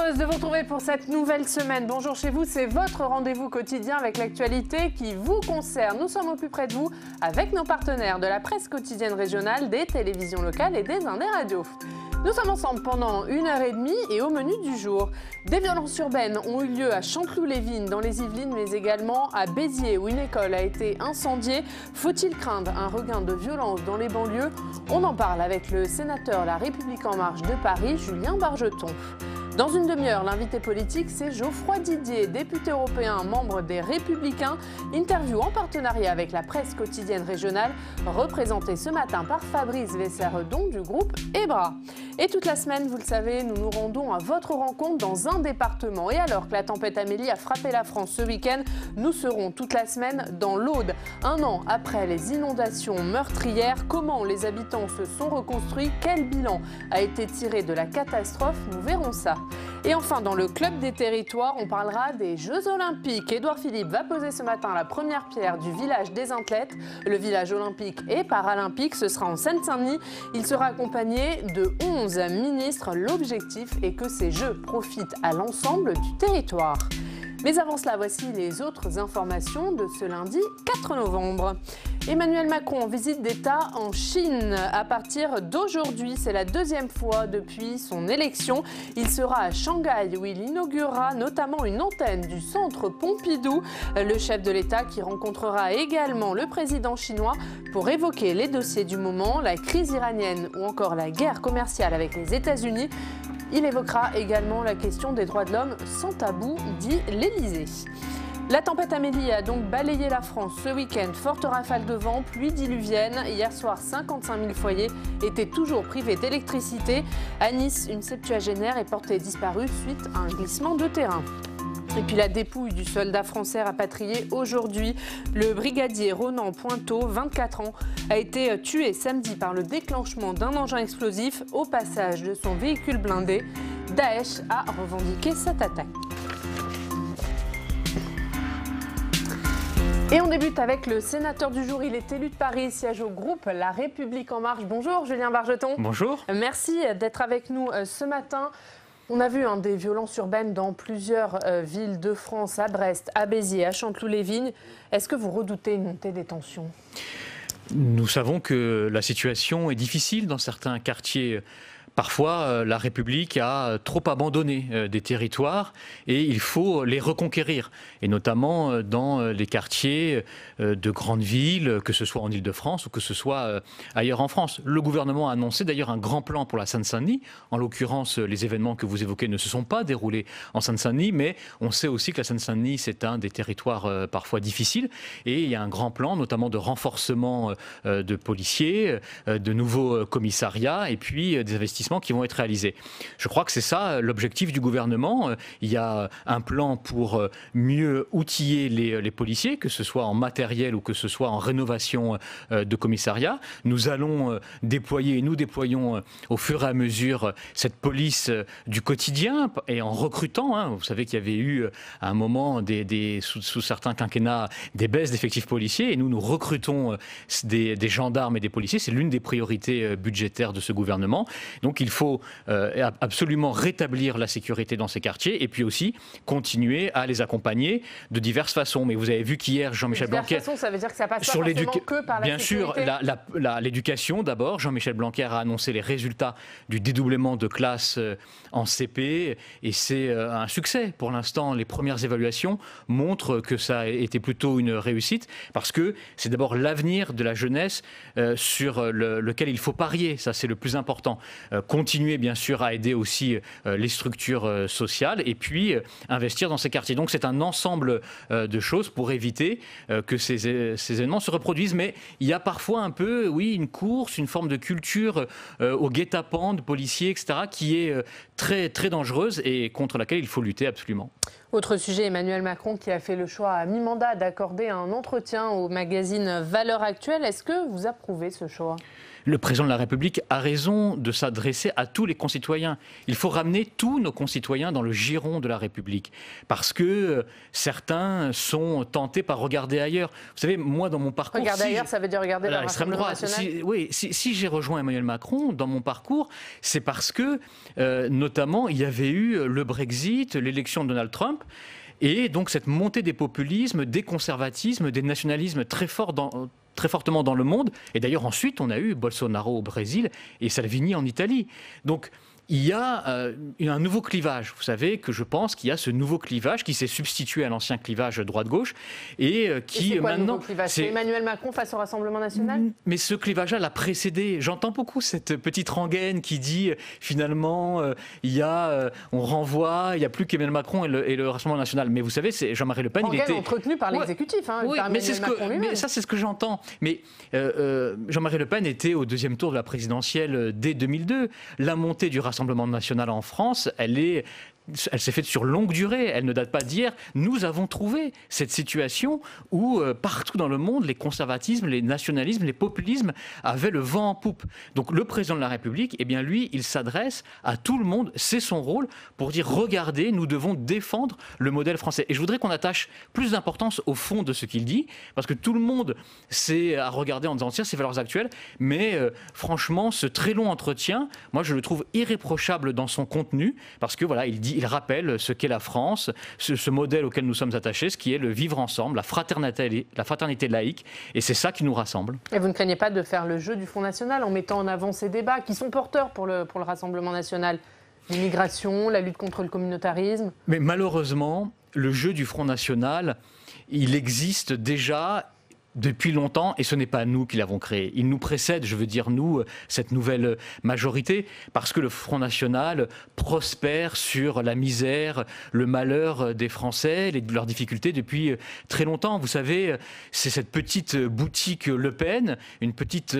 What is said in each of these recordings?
heureuse de vous retrouver pour cette nouvelle semaine. Bonjour chez vous, c'est votre rendez-vous quotidien avec l'actualité qui vous concerne. Nous sommes au plus près de vous avec nos partenaires de la presse quotidienne régionale, des télévisions locales et des Indés radios. Nous sommes ensemble pendant 1h30 et au menu du jour. Des violences urbaines ont eu lieu à Chanteloup-les-Vignes dans les Yvelines, mais également à Béziers où une école a été incendiée. Faut-il craindre un regain de violence dans les banlieues? On en parle avec le sénateur La République En Marche de Paris, Julien Bargeton. Dans une demi-heure, l'invité politique, c'est Geoffroy Didier, député européen, membre des Républicains. Interview en partenariat avec la presse quotidienne régionale, représentée ce matin par Fabrice Vesseredon du groupe EBRA. Et toute la semaine, vous le savez, nous nous rendons à votre rencontre dans un département. Et alors que la tempête Amélie a frappé la France ce week-end, nous serons toute la semaine dans l'Aude. Un an après les inondations meurtrières, comment les habitants se sont reconstruits? Quel bilan a été tiré de la catastrophe? Nous verrons ça. Et enfin, dans le Club des territoires, on parlera des Jeux Olympiques. Édouard Philippe va poser ce matin la première pierre du village des athlètes. Le village olympique et paralympique, ce sera en Seine-Saint-Denis. Il sera accompagné de 11 ministres. L'objectif est que ces Jeux profitent à l'ensemble du territoire. Mais avant cela, voici les autres informations de ce lundi 4 novembre. Emmanuel Macron en visite d'État en Chine. À partir d'aujourd'hui, c'est la deuxième fois depuis son élection. Il sera à Shanghai où il inaugurera notamment une antenne du centre Pompidou. Le chef de l'État qui rencontrera également le président chinois pour évoquer les dossiers du moment, la crise iranienne ou encore la guerre commerciale avec les États-Unis. Il évoquera également la question des droits de l'homme sans tabou, dit l'Élysée. La tempête Amélie a donc balayé la France ce week-end. Forte rafale de vent, pluie diluvienne. Hier soir, 55 000 foyers étaient toujours privés d'électricité. À Nice, une septuagénaire est portée disparue suite à un glissement de terrain. Et puis la dépouille du soldat français rapatrié aujourd'hui. Le brigadier Ronan Pointeau, 24 ans, a été tué samedi par le déclenchement d'un engin explosif au passage de son véhicule blindé. Daesh a revendiqué cette attaque. Et on débute avec le sénateur du jour. Il est élu de Paris, siège au groupe La République En Marche. Bonjour Julien Bargeton. Bonjour. Merci d'être avec nous ce matin. On a vu des violences urbaines dans plusieurs villes de France, à Brest, à Béziers, à Chanteloup-les-Vignes. Est-ce que vous redoutez une montée des tensions ? Nous savons que la situation est difficile dans certains quartiers. Parfois, la République a trop abandonné des territoires et il faut les reconquérir. Et notamment dans les quartiers de grandes villes, que ce soit en Île-de-France ou que ce soit ailleurs en France. Le gouvernement a annoncé d'ailleurs un grand plan pour la Seine-Saint-Denis. En l'occurrence, les événements que vous évoquez ne se sont pas déroulés en Seine-Saint-Denis, mais on sait aussi que la Seine-Saint-Denis, c'est un des territoires parfois difficiles. Et il y a un grand plan, notamment de renforcement de policiers, de nouveaux commissariats et puis des investissements qui vont être réalisés. Je crois que c'est ça l'objectif du gouvernement. Il y a un plan pour mieux outiller les policiers, que ce soit en matériel ou que ce soit en rénovation de commissariats. Nous allons déployer, et nous déployons au fur et à mesure cette police du quotidien et en recrutant. Vous savez qu'il y avait eu à un moment, sous certains quinquennats, des baisses d'effectifs policiers et nous recrutons des gendarmes et des policiers. C'est l'une des priorités budgétaires de ce gouvernement. Donc il faut absolument rétablir la sécurité dans ces quartiers et puis aussi continuer à les accompagner de diverses façons. Mais vous avez vu qu'hier, Jean-Michel Blanquer... Ça veut dire que ça passe pas forcément que par la sécurité. Bien sûr, l'éducation d'abord. Jean-Michel Blanquer a annoncé les résultats du dédoublement de classes en CP et c'est un succès. Pour l'instant, les premières évaluations montrent que ça a été plutôt une réussite parce que c'est d'abord l'avenir de la jeunesse sur lequel il faut parier. Ça, c'est le plus important. Continuer bien sûr à aider aussi les structures sociales et puis investir dans ces quartiers. Donc c'est un ensemble de choses pour éviter que ces événements se reproduisent. Mais il y a parfois un peu, oui, une course, une forme de culture au guet-apens de policiers, etc., qui est très, très dangereuse et contre laquelle il faut lutter absolument. Autre sujet, Emmanuel Macron qui a fait le choix à mi-mandat d'accorder un entretien au magazine Valeurs Actuelles. Est-ce que vous approuvez ce choix ? Le président de la République a raison de s'adresser à tous les concitoyens. Il faut ramener tous nos concitoyens dans le giron de la République. Parce que certains sont tentés par regarder ailleurs. Vous savez, moi, dans mon parcours... Regarder ailleurs, ça veut dire regarder vers l'extrême droite. national. Si j'ai rejoint Emmanuel Macron dans mon parcours, c'est parce que, notamment, il y avait eu le Brexit, l'élection de Donald Trump, et donc cette montée des populismes, des conservatismes, des nationalismes très fortement dans le monde. Et d'ailleurs, ensuite, on a eu Bolsonaro au Brésil et Salvini en Italie. Donc, il y a un nouveau clivage. Vous savez que je pense qu'il y a ce nouveau clivage qui s'est substitué à l'ancien clivage droite-gauche et qui c'est quoi, maintenant... C'est Emmanuel Macron face au Rassemblement national ? Mais ce clivage-là l'a précédé. J'entends beaucoup cette petite rengaine qui dit finalement on renvoie, il n'y a plus qu'Emmanuel Macron et le Rassemblement national. Mais vous savez, c'est Jean-Marie Le Pen, rengaine il était entretenu par l'exécutif, oui, par Emmanuel Macron lui-même. Mais ça, c'est ce que j'entends. Mais Jean-Marie Le Pen était au deuxième tour de la présidentielle dès 2002. La montée du Rassemblement national en France, elle s'est faite sur longue durée, elle ne date pas d'hier. Nous avons trouvé cette situation où partout dans le monde, les conservatismes, les nationalismes, les populismes avaient le vent en poupe. Donc le président de la République, eh bien lui, il s'adresse à tout le monde, c'est son rôle, pour dire regardez, nous devons défendre le modèle français. Et je voudrais qu'on attache plus d'importance au fond de ce qu'il dit, parce que tout le monde c'est à regarder en disant tiens, c'est valeurs actuelles, mais franchement, ce très long entretien, moi je le trouve irréprochable dans son contenu, parce que voilà, il rappelle ce qu'est la France, ce modèle auquel nous sommes attachés, ce qui est le vivre ensemble, la fraternité laïque, et c'est ça qui nous rassemble. Et vous ne craignez pas de faire le jeu du Front National en mettant en avant ces débats qui sont porteurs pour le Rassemblement national ? L'immigration, la lutte contre le communautarisme ? Mais malheureusement, le jeu du Front National, il existe déjà depuis longtemps, et ce n'est pas nous qui l'avons créé. Il nous précède, je veux dire nous, cette nouvelle majorité, parce que le Front National prospère sur la misère, le malheur des Français, leurs difficultés depuis très longtemps. Vous savez, c'est cette petite boutique Le Pen, une petite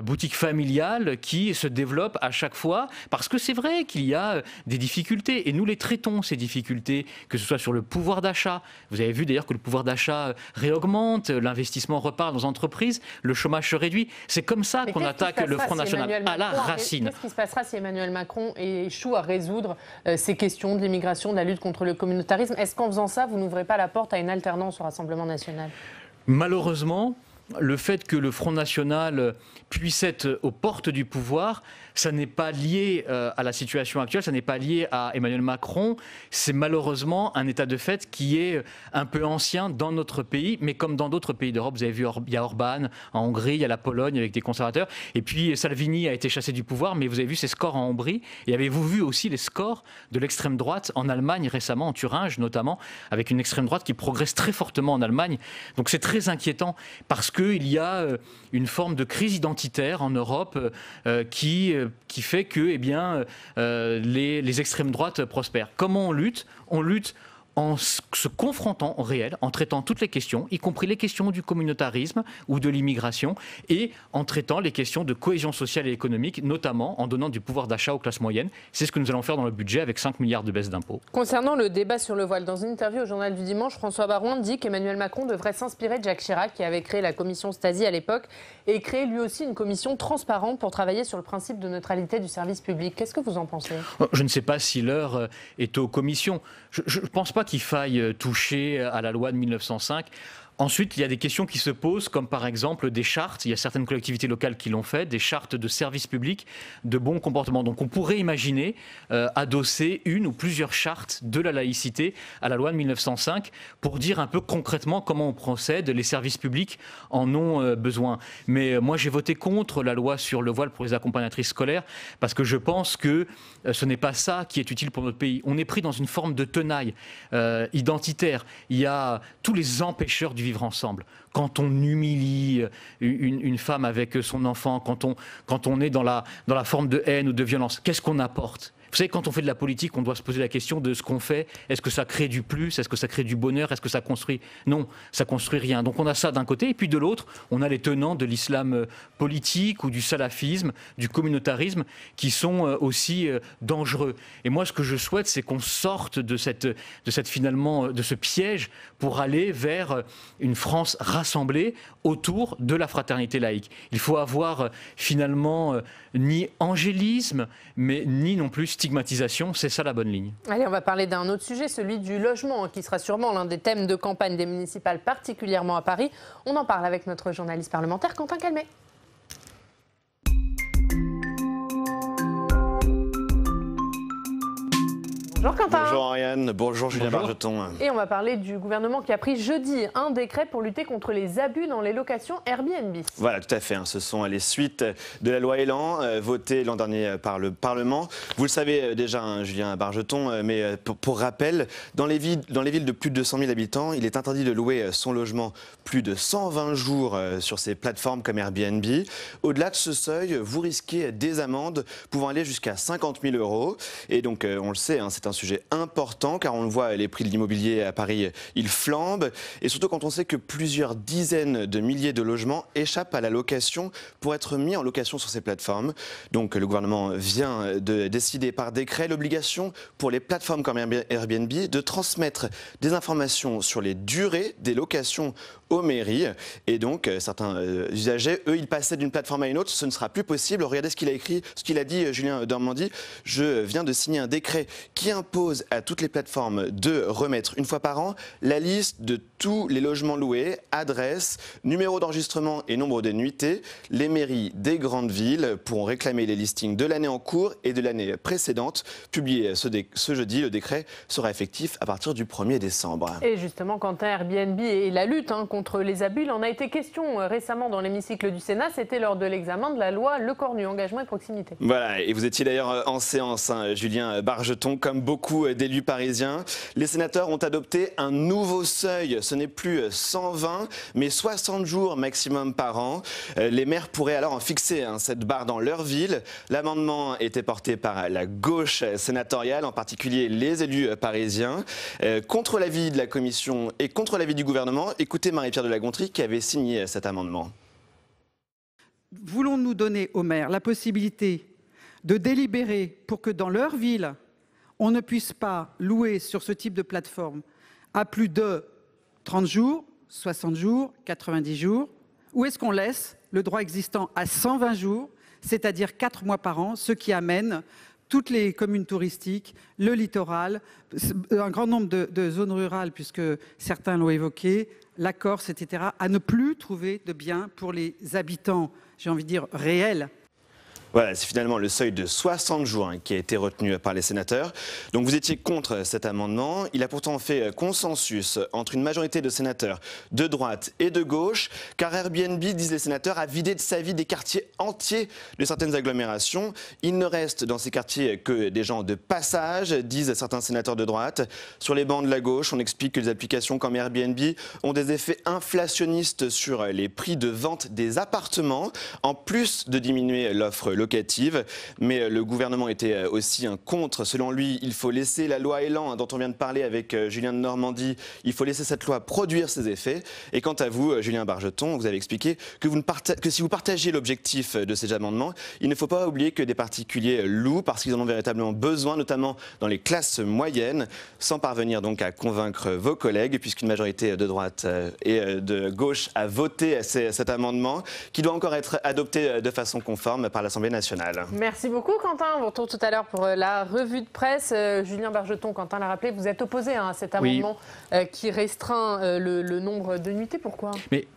boutique familiale qui se développe à chaque fois, parce que c'est vrai qu'il y a des difficultés, et nous les traitons, ces difficultés, que ce soit sur le pouvoir d'achat. Vous avez vu d'ailleurs que le pouvoir d'achat réaugmente, l'investissement repart dans les entreprises, le chômage se réduit. C'est comme ça qu'on attaque le Front National, à la racine. Qu'est-ce qui se passera si Emmanuel Macron échoue à résoudre ces questions de l'immigration, de la lutte contre le communautarisme ? Est-ce qu'en faisant ça, vous n'ouvrez pas la porte à une alternance au Rassemblement national ? Malheureusement, le fait que le Front National puisse être aux portes du pouvoir, ça n'est pas lié à la situation actuelle, ça n'est pas lié à Emmanuel Macron, c'est malheureusement un état de fait qui est un peu ancien dans notre pays, mais comme dans d'autres pays d'Europe. Vous avez vu, il y a Orban en Hongrie, il y a la Pologne avec des conservateurs, et puis Salvini a été chassé du pouvoir, mais vous avez vu ses scores en Hongrie, et avez-vous vu aussi les scores de l'extrême droite en Allemagne récemment, en Thuringe notamment, avec une extrême droite qui progresse très fortement en Allemagne. Donc c'est très inquiétant, parce qu'il y a une forme de crise identitaire en Europe qui fait que les extrêmes droites prospèrent. Comment on lutte ? On lutte en se confrontant au réel, en traitant toutes les questions, y compris les questions du communautarisme ou de l'immigration, et en traitant les questions de cohésion sociale et économique, notamment en donnant du pouvoir d'achat aux classes moyennes. C'est ce que nous allons faire dans le budget avec 5 milliards de baisse d'impôts. Concernant le débat sur le voile, dans une interview au Journal du Dimanche, François Baroin dit qu'Emmanuel Macron devrait s'inspirer de Jacques Chirac, qui avait créé la commission Stasi à l'époque, et créer lui aussi une commission transparente pour travailler sur le principe de neutralité du service public. Qu'est-ce que vous en pensez ? Je ne sais pas si l'heure est aux commissions. Je ne pense pas qu'il faille toucher à la loi de 1905. Ensuite, il y a des questions qui se posent, comme par exemple des chartes. Il y a certaines collectivités locales qui l'ont fait, des chartes de services publics de bon comportement. Donc on pourrait imaginer adosser une ou plusieurs chartes de la laïcité à la loi de 1905 pour dire un peu concrètement comment on procède. Les services publics en ont besoin. Mais moi, j'ai voté contre la loi sur le voile pour les accompagnatrices scolaires parce que je pense que ce n'est pas ça qui est utile pour notre pays. On est pris dans une forme de tenaille identitaire. Il y a tous les empêcheurs du vivre ensemble. Quand on humilie une femme avec son enfant, quand on est dans la forme de haine ou de violence, qu'est-ce qu'on apporte ? Vous savez, quand on fait de la politique, on doit se poser la question de ce qu'on fait. Est-ce que ça crée du plus? Est-ce que ça crée du bonheur? Est-ce que ça construit? Non, ça construit rien. Donc on a ça d'un côté, et puis de l'autre, on a les tenants de l'islam politique ou du salafisme, du communautarisme, qui sont aussi dangereux. Et moi, ce que je souhaite, c'est qu'on sorte de ce piège pour aller vers une France rassemblée autour de la fraternité laïque. Il faut avoir finalement ni angélisme, mais ni non plus stigmatisation. C'est ça la bonne ligne. Allez, on va parler d'un autre sujet, celui du logement, qui sera sûrement l'un des thèmes de campagne des municipales, particulièrement à Paris. On en parle avec notre journaliste parlementaire Quentin Calmet. Bonjour Quentin. Bonjour Ariane, bonjour Julien Bargeton. Et on va parler du gouvernement qui a pris jeudi un décret pour lutter contre les abus dans les locations Airbnb. Voilà, tout à fait. Ce sont les suites de la loi Elan, votée l'an dernier par le Parlement. Vous le savez déjà, Julien Bargeton, mais pour rappel, dans les villes de plus de 200 000 habitants, il est interdit de louer son logement plus de 120 jours sur ces plateformes comme Airbnb. Au-delà de ce seuil, vous risquez des amendes pouvant aller jusqu'à 50 000 €. Et donc, on le sait, c'est un sujet important car on le voit, les prix de l'immobilier à Paris, ils flambent. Et surtout quand on sait que plusieurs dizaines de milliers de logements échappent à la location pour être mis en location sur ces plateformes. Donc le gouvernement vient de décider par décret l'obligation pour les plateformes comme Airbnb de transmettre des informations sur les durées des locations aux mairies. Et donc certains usagers, eux, ils passaient d'une plateforme à une autre. Ce ne sera plus possible. Regardez ce qu'il a dit Julien Normandie. Je viens de signer un décret qui impose à toutes les plateformes de remettre une fois par an la liste de tous les logements loués, adresse, numéro d'enregistrement et nombre de nuitées. Les mairies des grandes villes pourront réclamer les listings de l'année en cours et de l'année précédente. Publié ce jeudi, le décret sera effectif à partir du 1er décembre. Et justement, Quentin, Airbnb et la lutte contre les abus, il en a été question récemment dans l'hémicycle du Sénat. C'était lors de l'examen de la loi Lecornu, engagement et proximité. Voilà, et vous étiez d'ailleurs en séance, Julien Bargeton, comme beaucoup d'élus parisiens. Les sénateurs ont adopté un nouveau seuil. Ce n'est plus 120, mais 60 jours maximum par an. Les maires pourraient alors en fixer cette barre dans leur ville. L'amendement était porté par la gauche sénatoriale, en particulier les élus parisiens. Contre l'avis de la commission et contre l'avis du gouvernement, écoutez Marie-Pierre de la Gontrie qui avait signé cet amendement. Voulons-nous donner aux maires la possibilité de délibérer pour que dans leur ville, on ne puisse pas louer sur ce type de plateforme à plus de 30 jours, 60 jours, 90 jours? Ou est-ce qu'on laisse le droit existant à 120 jours, c'est-à-dire 4 mois par an, ce qui amène toutes les communes touristiques, le littoral, un grand nombre de zones rurales, puisque certains l'ont évoqué, la Corse, etc., à ne plus trouver de biens pour les habitants, j'ai envie de dire, réels? Voilà, c'est finalement le seuil de 60 jours qui a été retenu par les sénateurs. Donc vous étiez contre cet amendement. Il a pourtant fait consensus entre une majorité de sénateurs de droite et de gauche, car Airbnb, disent les sénateurs, a vidé de sa vie des quartiers entiers de certaines agglomérations. Il ne reste dans ces quartiers que des gens de passage, disent certains sénateurs de droite. Sur les bancs de la gauche, on explique que les applications comme Airbnb ont des effets inflationnistes sur les prix de vente des appartements, en plus de diminuer l'offre locative. Mais le gouvernement était aussi contre. Selon lui, il faut laisser la loi Elan, dont on vient de parler avec Julien de Normandie, il faut laisser cette loi produire ses effets. Et quant à vous, Julien Bargeton, vous avez expliqué que si vous partagiez l'objectif de ces amendements, il ne faut pas oublier que des particuliers louent parce qu'ils en ont véritablement besoin, notamment dans les classes moyennes, sans parvenir donc à convaincre vos collègues, puisqu'une majorité de droite et de gauche a voté cet amendement, qui doit encore être adopté de façon conforme par l'Assemblée nationale. Merci beaucoup Quentin. On vous retrouve tout à l'heure pour la revue de presse. Julien Bargeton, Quentin l'a rappelé, vous êtes opposé à cet amendement qui restreint le nombre de nuitées. Pourquoi ? Mais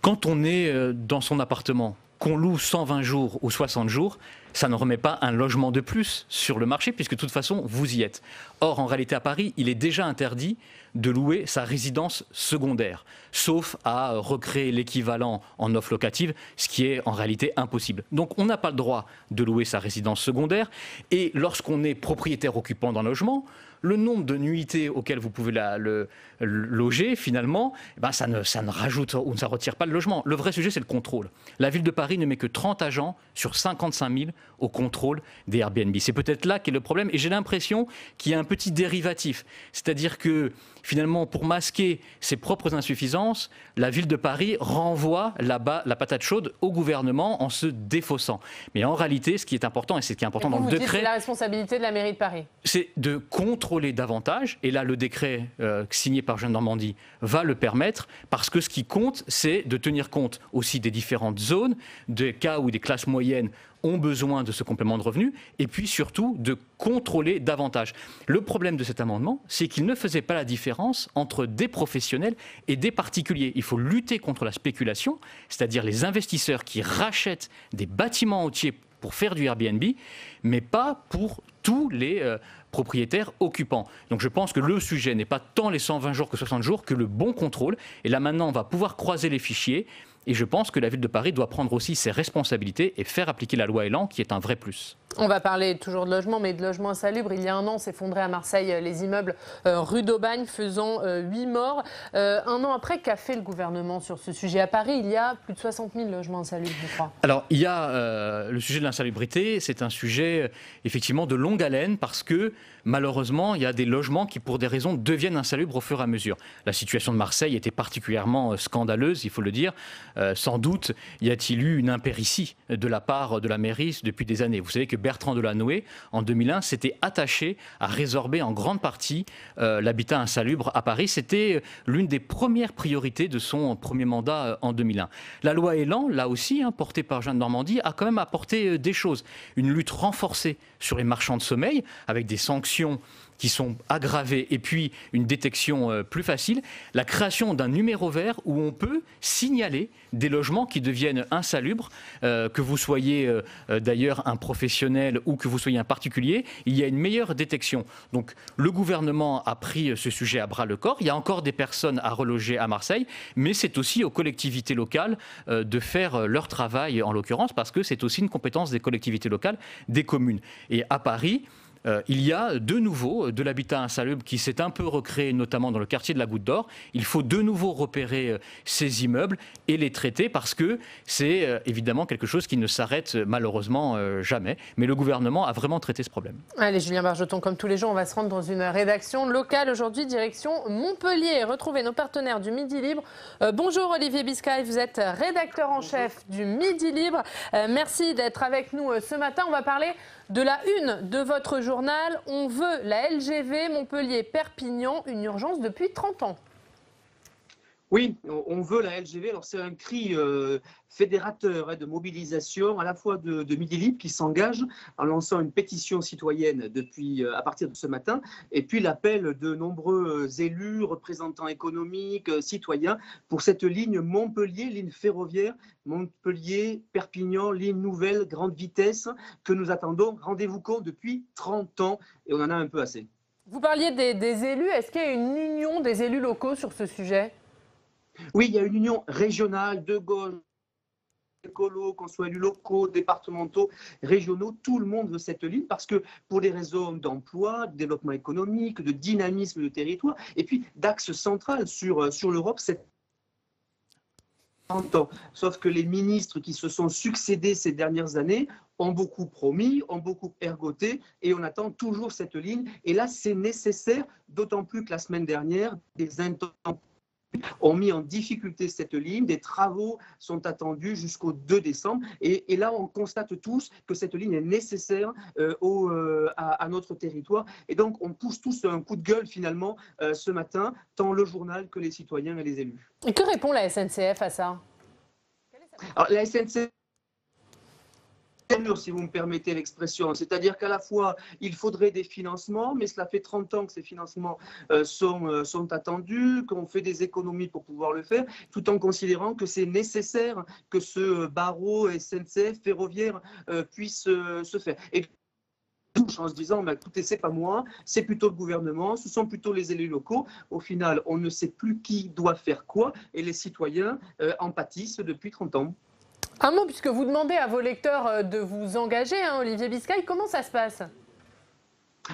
quand on est dans son appartement, qu'on loue 120 jours ou 60 jours, ça ne remet pas un logement de plus sur le marché, puisque de toute façon, vous y êtes. Or, en réalité, à Paris, il est déjà interdit de louer sa résidence secondaire, sauf à recréer l'équivalent en offre locative, ce qui est en réalité impossible. Donc on n'a pas le droit de louer sa résidence secondaire, et lorsqu'on est propriétaire occupant d'un logement, le nombre de nuitées auxquelles vous pouvez le loger, finalement, ça ne rajoute ou ça ne retire pas le logement. Le vrai sujet, c'est le contrôle. La ville de Paris ne met que 30 agents sur 55 000 au contrôle des Airbnb. C'est peut-être là qu'est le problème. Et j'ai l'impression qu'il y a un petit dérivatif. C'est-à-dire que, finalement, pour masquer ses propres insuffisances, la ville de Paris renvoie la patate chaude au gouvernement en se défaussant. Mais en réalité, ce qui est important, et c'est ce qui est important dans le décret... C'est la responsabilité de la mairie de Paris. C'est de contrôler davantage. Et là, le décret signé par Jeanne Normandie va le permettre, parce que ce qui compte, c'est de tenir compte aussi des différentes zones, des cas où des classes moyennes ont besoin de ce complément de revenu, et puis surtout de contrôler davantage. Le problème de cet amendement, c'est qu'il ne faisait pas la différence entre des professionnels et des particuliers. Il faut lutter contre la spéculation, c'est-à-dire les investisseurs qui rachètent des bâtiments entiers pour faire du Airbnb, mais pas pour tous les propriétaires occupants. Donc je pense que le sujet n'est pas tant les 120 jours que 60 jours, que le bon contrôle. Et là maintenant, on va pouvoir croiser les fichiers. Et je pense que la ville de Paris doit prendre aussi ses responsabilités et faire appliquer la loi Elan, qui est un vrai plus. On va parler toujours de logement, mais de logement insalubre. Il y a un an, s'effondraient à Marseille les immeubles rue d'Aubagne, faisant 8 morts. Un an après, qu'a fait le gouvernement sur ce sujet? À Paris, il y a plus de 60 000 logements insalubres, je crois. Alors, il y a le sujet de l'insalubrité. C'est un sujet, effectivement, de longue haleine, parce que, malheureusement, il y a des logements qui, pour des raisons, deviennent insalubres au fur et à mesure. La situation de Marseille était particulièrement scandaleuse, il faut le dire. Sans doute, y a-t-il eu une impéritie de la part de la mairie depuis des années. Vous savez que Bertrand Delanoë, en 2001, s'était attaché à résorber en grande partie l'habitat insalubre à Paris. C'était l'une des premières priorités de son premier mandat en 2001. La loi Elan, là aussi, portée par Jeanne Normandie, a quand même apporté des choses. Une lutte renforcée sur les marchands de sommeil, avec des sanctions qui sont aggravées et puis une détection plus facile, la création d'un numéro vert où on peut signaler des logements qui deviennent insalubres, que vous soyez d'ailleurs un professionnel ou que vous soyez un particulier, il y a une meilleure détection. Donc le gouvernement a pris ce sujet à bras le corps. Il y a encore des personnes à reloger à Marseille, mais c'est aussi aux collectivités locales de faire leur travail en l'occurrence, parce que c'est aussi une compétence des collectivités locales, des communes. Et à Paris, il y a de nouveau de l'habitat insalubre qui s'est un peu recréé, notamment dans le quartier de la Goutte d'Or. Il faut de nouveau repérer ces immeubles et les traiter, parce que c'est évidemment quelque chose qui ne s'arrête malheureusement jamais. Mais le gouvernement a vraiment traité ce problème. Allez, Julien Bargeton, comme tous les jours, on va se rendre dans une rédaction locale. Aujourd'hui, direction Montpellier. Retrouvez nos partenaires du Midi Libre. Bonjour Olivier Biscay, vous êtes rédacteur en chef du Midi Libre. Merci d'être avec nous ce matin. On va parler de la une de votre journal. On veut la LGV Montpellier-Perpignan, une urgence depuis 30 ans. Oui, on veut la LGV. Alors c'est un cri fédérateur de mobilisation à la fois de Midi Libre qui s'engage en lançant une pétition citoyenne à partir de ce matin, et puis l'appel de nombreux élus, représentants économiques, citoyens pour cette ligne Montpellier, ligne ferroviaire, Montpellier-Perpignan, ligne nouvelle, grande vitesse, que nous attendons, rendez-vous compte, depuis 30 ans, et on en a un peu assez. Vous parliez des élus. Est-ce qu'il y a une union des élus locaux sur ce sujet ? Oui, il y a une union régionale de gauche, écolo, qu'on soit élus locaux, départementaux, régionaux, tout le monde veut cette ligne, parce que pour des raisons d'emploi, de développement économique, de dynamisme de territoire, et puis d'axe central sur l'Europe, c'est 30 ans. Sauf que les ministres qui se sont succédés ces dernières années ont beaucoup promis, ont beaucoup ergoté, et on attend toujours cette ligne. Et là, c'est nécessaire, d'autant plus que la semaine dernière, des intempéries ont mis en difficulté cette ligne. Des travaux sont attendus jusqu'au 2 décembre. Et là, on constate tous que cette ligne est nécessaire à notre territoire. Et donc, on pousse tous un coup de gueule, finalement, ce matin, tant le journal que les citoyens et les élus. Et que répond la SNCF à ça? Alors, la SNCF, si vous me permettez l'expression, c'est-à-dire qu'à la fois il faudrait des financements, mais cela fait 30 ans que ces financements sont attendus, qu'on fait des économies pour pouvoir le faire, tout en considérant que c'est nécessaire que ce barreau SNCF ferroviaire puisse se faire. Et en se disant, écoutez, c'est pas moi, c'est plutôt le gouvernement, ce sont plutôt les élus locaux. Au final, on ne sait plus qui doit faire quoi, et les citoyens en pâtissent depuis 30 ans. Un mot, puisque vous demandez à vos lecteurs de vous engager, Olivier Biscay, comment ça se passe?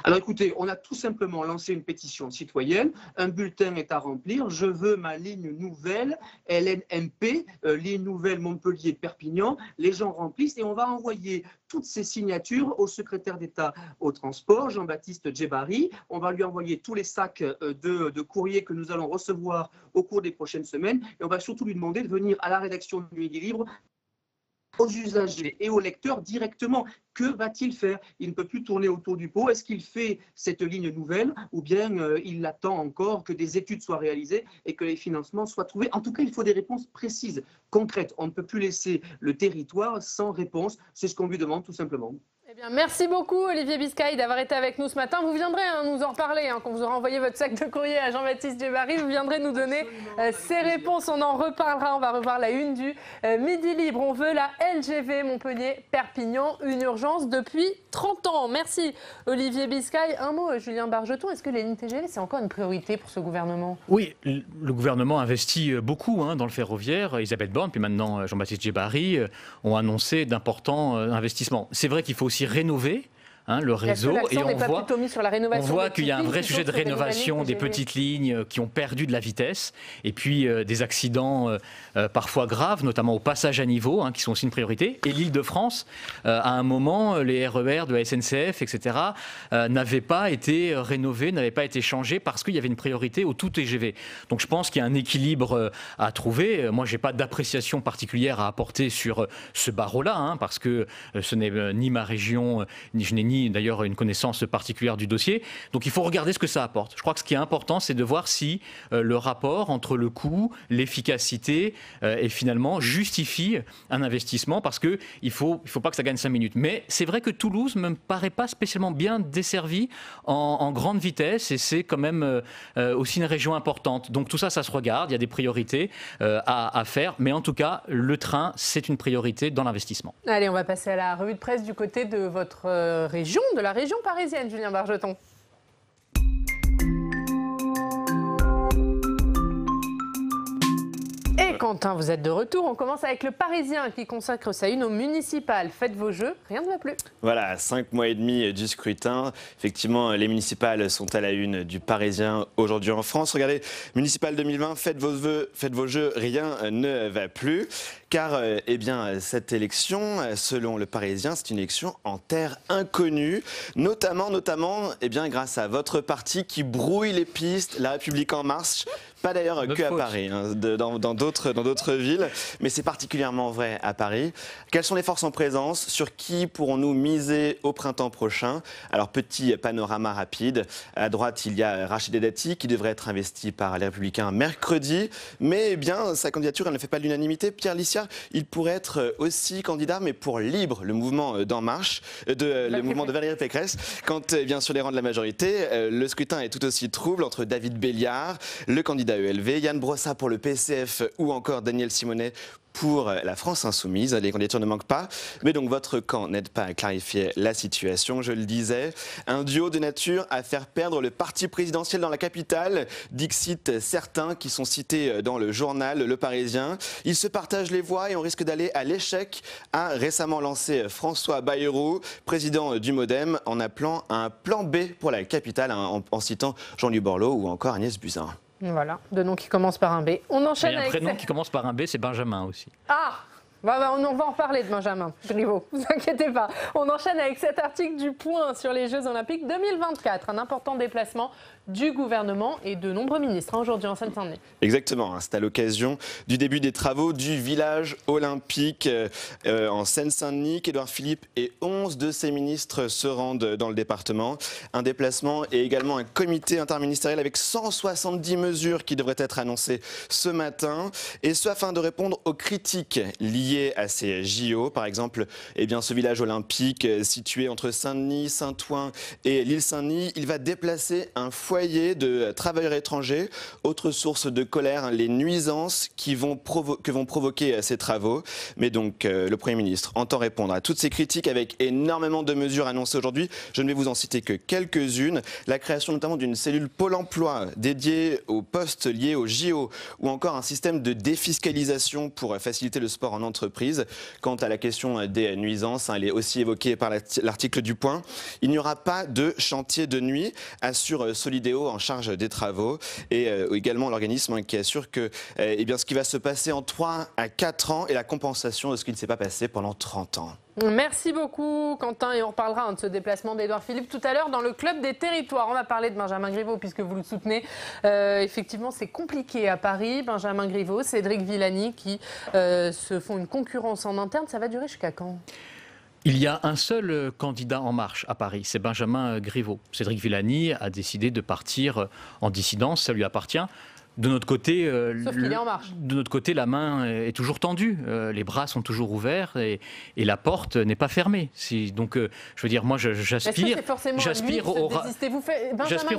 Alors écoutez, on a tout simplement lancé une pétition citoyenne, un bulletin est à remplir, je veux ma ligne nouvelle, LNMP, ligne nouvelle Montpellier-Perpignan, les gens remplissent et on va envoyer toutes ces signatures au secrétaire d'État au transport, Jean-Baptiste Djebari, on va lui envoyer tous les sacs de courrier que nous allons recevoir au cours des prochaines semaines et on va surtout lui demander de venir à la rédaction du Midi Libre aux usagers et aux lecteurs directement. Que va-t-il faire? Il ne peut plus tourner autour du pot. Est-ce qu'il fait cette ligne nouvelle ou bien il attend encore que des études soient réalisées et que les financements soient trouvés? En tout cas, il faut des réponses précises, concrètes. On ne peut plus laisser le territoire sans réponse. C'est ce qu'on lui demande tout simplement. Eh bien, merci beaucoup Olivier Biscay d'avoir été avec nous ce matin. Vous viendrez nous en reparler quand vous aurez envoyé votre sac de courrier à Jean-Baptiste Djebari. Vous viendrez nous donner ces réponses. On en reparlera. On va revoir la une du Midi Libre. On veut la LGV Montpellier-Perpignan, une urgence depuis 30 ans. Merci Olivier Biscay. Un mot, Julien Bargeton. Est-ce que les lignes TGV, c'est encore une priorité pour ce gouvernement? Oui, le gouvernement investit beaucoup dans le ferroviaire. Elisabeth Borne, puis maintenant Jean-Baptiste Djebari ont annoncé d'importants investissements. C'est vrai qu'il faut aussi rénover le réseau et on voit qu'il y a un vrai sujet de rénovation des petites lignes qui ont perdu de la vitesse et puis des accidents parfois graves, notamment au passage à niveau, qui sont aussi une priorité. Et l'Île-de-France, à un moment, les RER de la SNCF, etc., n'avaient pas été rénovés, n'avaient pas été changés parce qu'il y avait une priorité au tout TGV. Donc je pense qu'il y a un équilibre à trouver. Moi, je n'ai pas d'appréciation particulière à apporter sur ce barreau-là, parce que ce n'est ni ma région, ni je n'ai ni d'ailleurs une connaissance particulière du dossier. Donc il faut regarder ce que ça apporte. Je crois que ce qui est important, c'est de voir si le rapport entre le coût, l'efficacité et finalement justifie un investissement parce qu'il ne faut pas que ça gagne 5 minutes. Mais c'est vrai que Toulouse ne me paraît pas spécialement bien desservie en grande vitesse et c'est quand même aussi une région importante. Donc tout ça, ça se regarde. Il y a des priorités à faire. Mais en tout cas, le train, c'est une priorité dans l'investissement. Allez, on va passer à la revue de presse du côté de votre région, de la région parisienne, Julien Bargeton. Et Quentin, vous êtes de retour. On commence avec le Parisien qui consacre sa une au municipal. Faites vos jeux, rien ne va plus. Voilà, 5 mois et demi du scrutin. Effectivement, les municipales sont à la une du Parisien aujourd'hui en France. Regardez, municipal 2020, faites vos jeux, rien ne va plus. Car cette élection, selon le Parisien, c'est une élection en terre inconnue, notamment grâce à votre parti qui brouille les pistes, La République En Marche. Pas d'ailleurs que à Paris, dans d'autres villes, mais c'est particulièrement vrai à Paris. Quelles sont les forces en présence? Sur qui pourrons-nous miser au printemps prochain? Alors, petit panorama rapide. À droite, il y a Rachida Dati qui devrait être investi par les Républicains mercredi, mais sa candidature elle ne fait pas l'unanimité. Pierre Lissière, il pourrait être aussi candidat, mais pour Libre, le mouvement d'En Marche, le mouvement de Valérie Pécresse. Quand sur les rangs de la majorité, le scrutin est tout aussi trouble entre David Béliard, le candidat ELV, Yann Brossa pour le PCF ou encore Daniel Simonet pour la France Insoumise. Les candidatures ne manquent pas, mais donc votre camp n'aide pas à clarifier la situation, je le disais. Un duo de nature à faire perdre le parti présidentiel dans la capitale, dixit certains qui sont cités dans le journal Le Parisien. Ils se partagent les voix et on risque d'aller à l'échec, a récemment lancé François Bayrou, président du Modem, en appelant à un plan B pour la capitale, en citant Jean-Louis Borloo ou encore Agnès Buzyn. Voilà, deux noms qui commencent par un B. On enchaîne avec... un prénom qui commence par un B, c'est Benjamin aussi. Ah, on va en reparler de Benjamin Griveaux, ne vous inquiétez pas. On enchaîne avec cet article du Point sur les Jeux Olympiques 2024. Un important déplacement du gouvernement et de nombreux ministres aujourd'hui en Seine-Saint-Denis. Exactement, c'est à l'occasion du début des travaux du village olympique en Seine-Saint-Denis qu'Édouard Philippe et 11 de ses ministres se rendent dans le département. Un déplacement et également un comité interministériel avec 170 mesures qui devraient être annoncées ce matin. Et ce afin de répondre aux critiques liées à ces JO. Par exemple, ce village olympique situé entre Saint-Denis, Saint-Ouen et l'île Saint-Denis, il va déplacer un foyer de travailleurs étrangers. Autre source de colère, les nuisances que vont provoquer ces travaux. Mais donc, le Premier ministre entend répondre à toutes ces critiques avec énormément de mesures annoncées aujourd'hui. Je ne vais vous en citer que quelques-unes. La création notamment d'une cellule Pôle emploi dédiée aux postes liés aux JO ou encore un système de défiscalisation pour faciliter le sport en entreprise. entreprises. Quant à la question des nuisances, elle est aussi évoquée par l'article du Point. Il n'y aura pas de chantier de nuit, assure Solideo en charge des travaux, et également l'organisme qui assure que ce qui va se passer en 3 à 4 ans est la compensation de ce qui ne s'est pas passé pendant 30 ans. Merci beaucoup Quentin, et on reparlera de ce déplacement d'Édouard Philippe tout à l'heure dans le Club des Territoires. On va parler de Benjamin Griveaux puisque vous le soutenez. Effectivement, c'est compliqué à Paris. Benjamin Griveaux, Cédric Villani qui se font une concurrence en interne. Ça va durer jusqu'à quand ? Il y a un seul candidat en marche à Paris, c'est Benjamin Griveaux. Cédric Villani a décidé de partir en dissidence, ça lui appartient. De notre côté, sauf qu'il est en marche. De notre côté, la main est toujours tendue, les bras sont toujours ouverts et la porte n'est pas fermée. Donc, je veux dire, moi, j'aspire au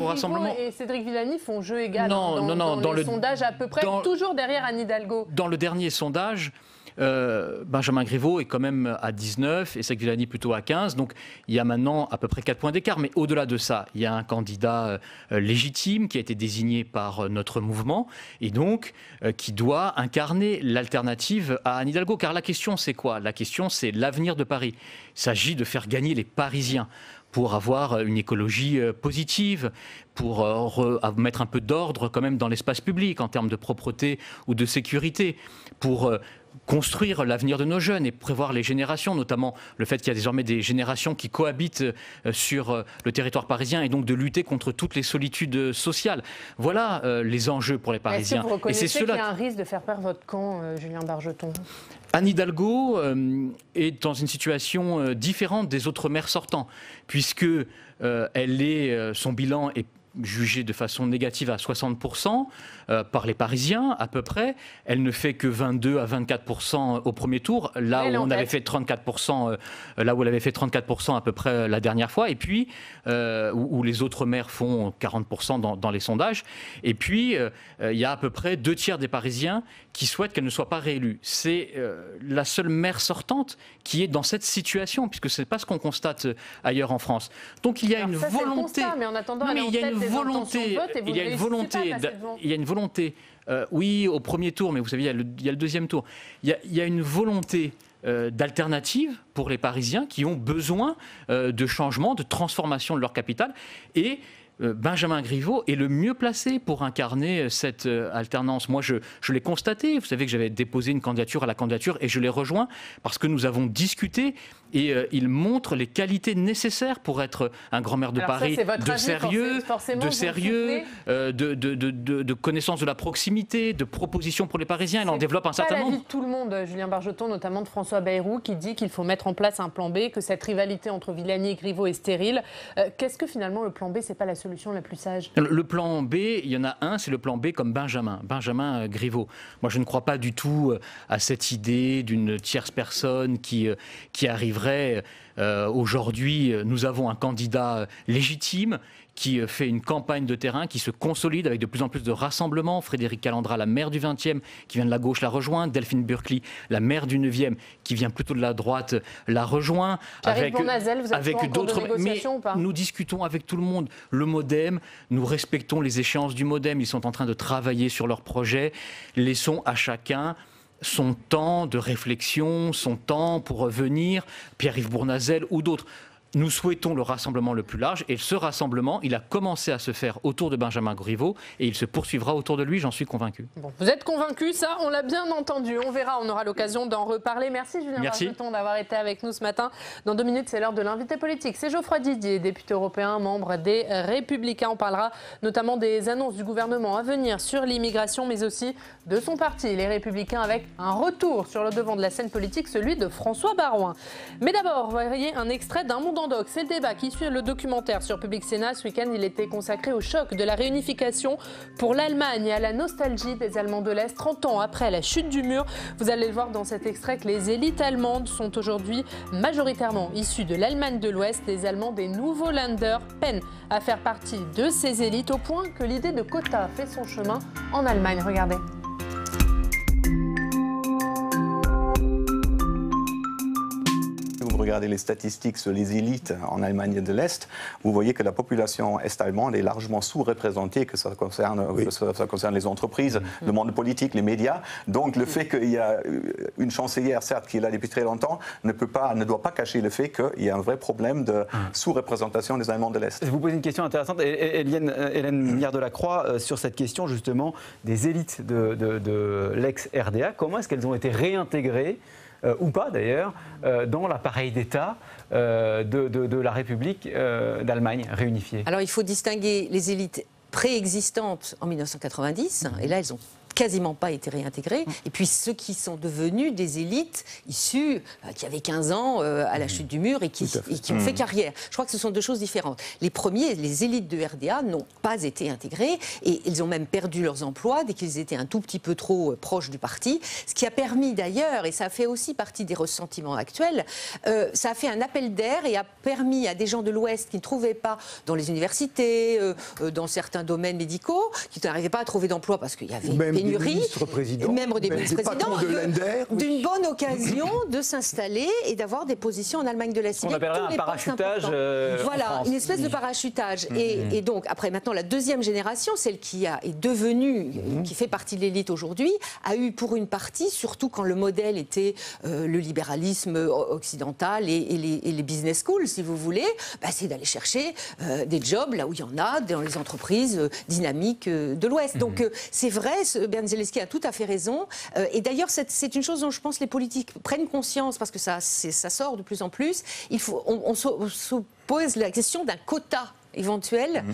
rassemblement. Et Cédric Villani font jeu égal dans les sondages à peu près, toujours derrière Anne Hidalgo. Dans le dernier sondage, Benjamin Griveaux est quand même à 19 et Cédric Villani plutôt à 15. Donc il y a maintenant à peu près 4 points d'écart. Mais au-delà de ça, il y a un candidat légitime qui a été désigné par notre mouvement et donc qui doit incarner l'alternative à Anne Hidalgo. Car la question, c'est quoi ? La question, c'est l'avenir de Paris. Il s'agit de faire gagner les Parisiens pour avoir une écologie positive, pour mettre un peu d'ordre quand même dans l'espace public en termes de propreté ou de sécurité, pour construire l'avenir de nos jeunes et prévoir les générations, notamment le fait qu'il y a désormais des générations qui cohabitent sur le territoire parisien et donc de lutter contre toutes les solitudes sociales. Voilà les enjeux pour les Parisiens. Est-ce que vous reconnaissez qu'il y a un risque de faire perdre votre camp, Julien Bargeton ? Anne Hidalgo est dans une situation différente des autres maires sortants, puisque son bilan est jugée de façon négative à 60% par les Parisiens à peu près. Elle ne fait que 22 à 24% au premier tour, là où on avait fait 34%, là où elle avait fait 34% à peu près la dernière fois, et puis où les autres maires font 40% dans les sondages. Et puis il y a à peu près 2/3 des Parisiens qui souhaitent qu'elle ne soit pas réélue. C'est la seule maire sortante qui est dans cette situation, puisque c'est pas ce qu'on constate ailleurs en France. Donc il y a une volonté. Mais en attendant, il y a une volonté. Oui, au premier tour, mais vous savez, il y a le deuxième tour. Il y a une volonté d'alternative pour les Parisiens qui ont besoin de changement, de transformation de leur capitale. Et Benjamin Griveaux est le mieux placé pour incarner cette alternance. Moi, je l'ai constaté. Vous savez que j'avais déposé une candidature à la candidature et je l'ai rejoint parce que nous avons discuté et il montre les qualités nécessaires pour être un grand maire de Paris, de connaissance de la proximité, de propositions pour les Parisiens. Il en développe un certain nombre. C'est pas l'avis de tout le monde, Julien Bargeton, notamment de François Bayrou, qui dit qu'il faut mettre en place un plan B, que cette rivalité entre Villani et Griveaux est stérile. Qu'est-ce que finalement le plan B, c'est pas la solution la plus sage ? Le plan B, il y en a un, c'est le plan B comme Benjamin Griveaux. Moi, je ne crois pas du tout à cette idée d'une tierce personne qui arriverait. Aujourd'hui, nous avons un candidat légitime qui fait une campagne de terrain, qui se consolide avec de plus en plus de rassemblements. Frédéric Calandra, la maire du 20e, qui vient de la gauche, la rejoint. Delphine Burkley, la maire du 9e, qui vient plutôt de la droite, la rejoint. Avec d'autres. Mais nous discutons avec tout le monde. Le MoDem, nous respectons les échéances du MoDem. Ils sont en train de travailler sur leur projet. Laissons à chacun son temps de réflexion, son temps pour revenir, Pierre-Yves Bournazel ou d'autres. Nous souhaitons le rassemblement le plus large et ce rassemblement, il a commencé à se faire autour de Benjamin Griveaux et il se poursuivra autour de lui, j'en suis convaincu. Bon, vous êtes convaincu, ça, on l'a bien entendu. On verra, on aura l'occasion d'en reparler. Merci Julien Bargeton d'avoir été avec nous ce matin. Dans 2 minutes, c'est l'heure de l'invité politique. C'est Geoffroy Didier, député européen, membre des Républicains. On parlera notamment des annonces du gouvernement à venir sur l'immigration, mais aussi de son parti, les Républicains, avec un retour sur le devant de la scène politique, celui de François Baroin. Mais d'abord, vous voyez un extrait d'un monde en doc. C'est le débat qui suit le documentaire sur Public Sénat. Ce week-end, il était consacré au choc de la réunification pour l'Allemagne et à la nostalgie des Allemands de l'Est, 30 ans après la chute du mur. Vous allez le voir dans cet extrait que les élites allemandes sont aujourd'hui majoritairement issues de l'Allemagne de l'Ouest. Les Allemands des nouveaux Länder peinent à faire partie de ces élites au point que l'idée de quotas fait son chemin en Allemagne. Regardez. regardez les statistiques sur les élites en Allemagne de l'Est, vous voyez que la population est-allemande est largement sous-représentée, que ça concerne les entreprises, le monde politique, les médias. Donc le fait qu'il y a une chancelière, certes, qui est là depuis très longtemps, ne doit pas cacher le fait qu'il y a un vrai problème de sous-représentation des Allemands de l'Est. Je vous pose une question intéressante, Hélène Mignard-Delacroix, sur cette question justement des élites de l'ex-RDA. Comment est-ce qu'elles ont été réintégrées, ou pas d'ailleurs, dans l'appareil d'État de la République d'Allemagne réunifiée? Alors il faut distinguer les élites préexistantes en 1990, et là elles ont quasiment pas été réintégrés. Et puis ceux qui sont devenus des élites issues, qui avaient 15 ans à la chute du mur et qui ont fait carrière. Je crois que ce sont deux choses différentes. Les premiers, les élites de RDA, n'ont pas été intégrés et ils ont même perdu leurs emplois dès qu'ils étaient un tout petit peu trop proches du parti. Ce qui a permis d'ailleurs, et ça fait aussi partie des ressentiments actuels, ça a fait un appel d'air et a permis à des gens de l'Ouest qui ne trouvaient pas dans les universités, dans certains domaines médicaux, qui n'arrivaient pas à trouver d'emploi parce qu'il y avait pénurie, même des ministres-présidents, d'une bonne occasion de s'installer et d'avoir des positions en Allemagne de l'Est. On appellerait un parachutage. Voilà, une espèce de parachutage. Et donc, après, maintenant, la deuxième génération, celle qui est devenue, qui fait partie de l'élite aujourd'hui, a eu pour une partie, surtout quand le modèle était le libéralisme occidental et les business schools, si vous voulez, c'est d'aller chercher des jobs là où il y en a, dans les entreprises dynamiques de l'Ouest. Donc, c'est vrai, Bernd Zelensky a tout à fait raison. Et d'ailleurs, c'est une chose dont je pense les politiques prennent conscience, parce que ça sort de plus en plus. On se pose la question d'un quota éventuel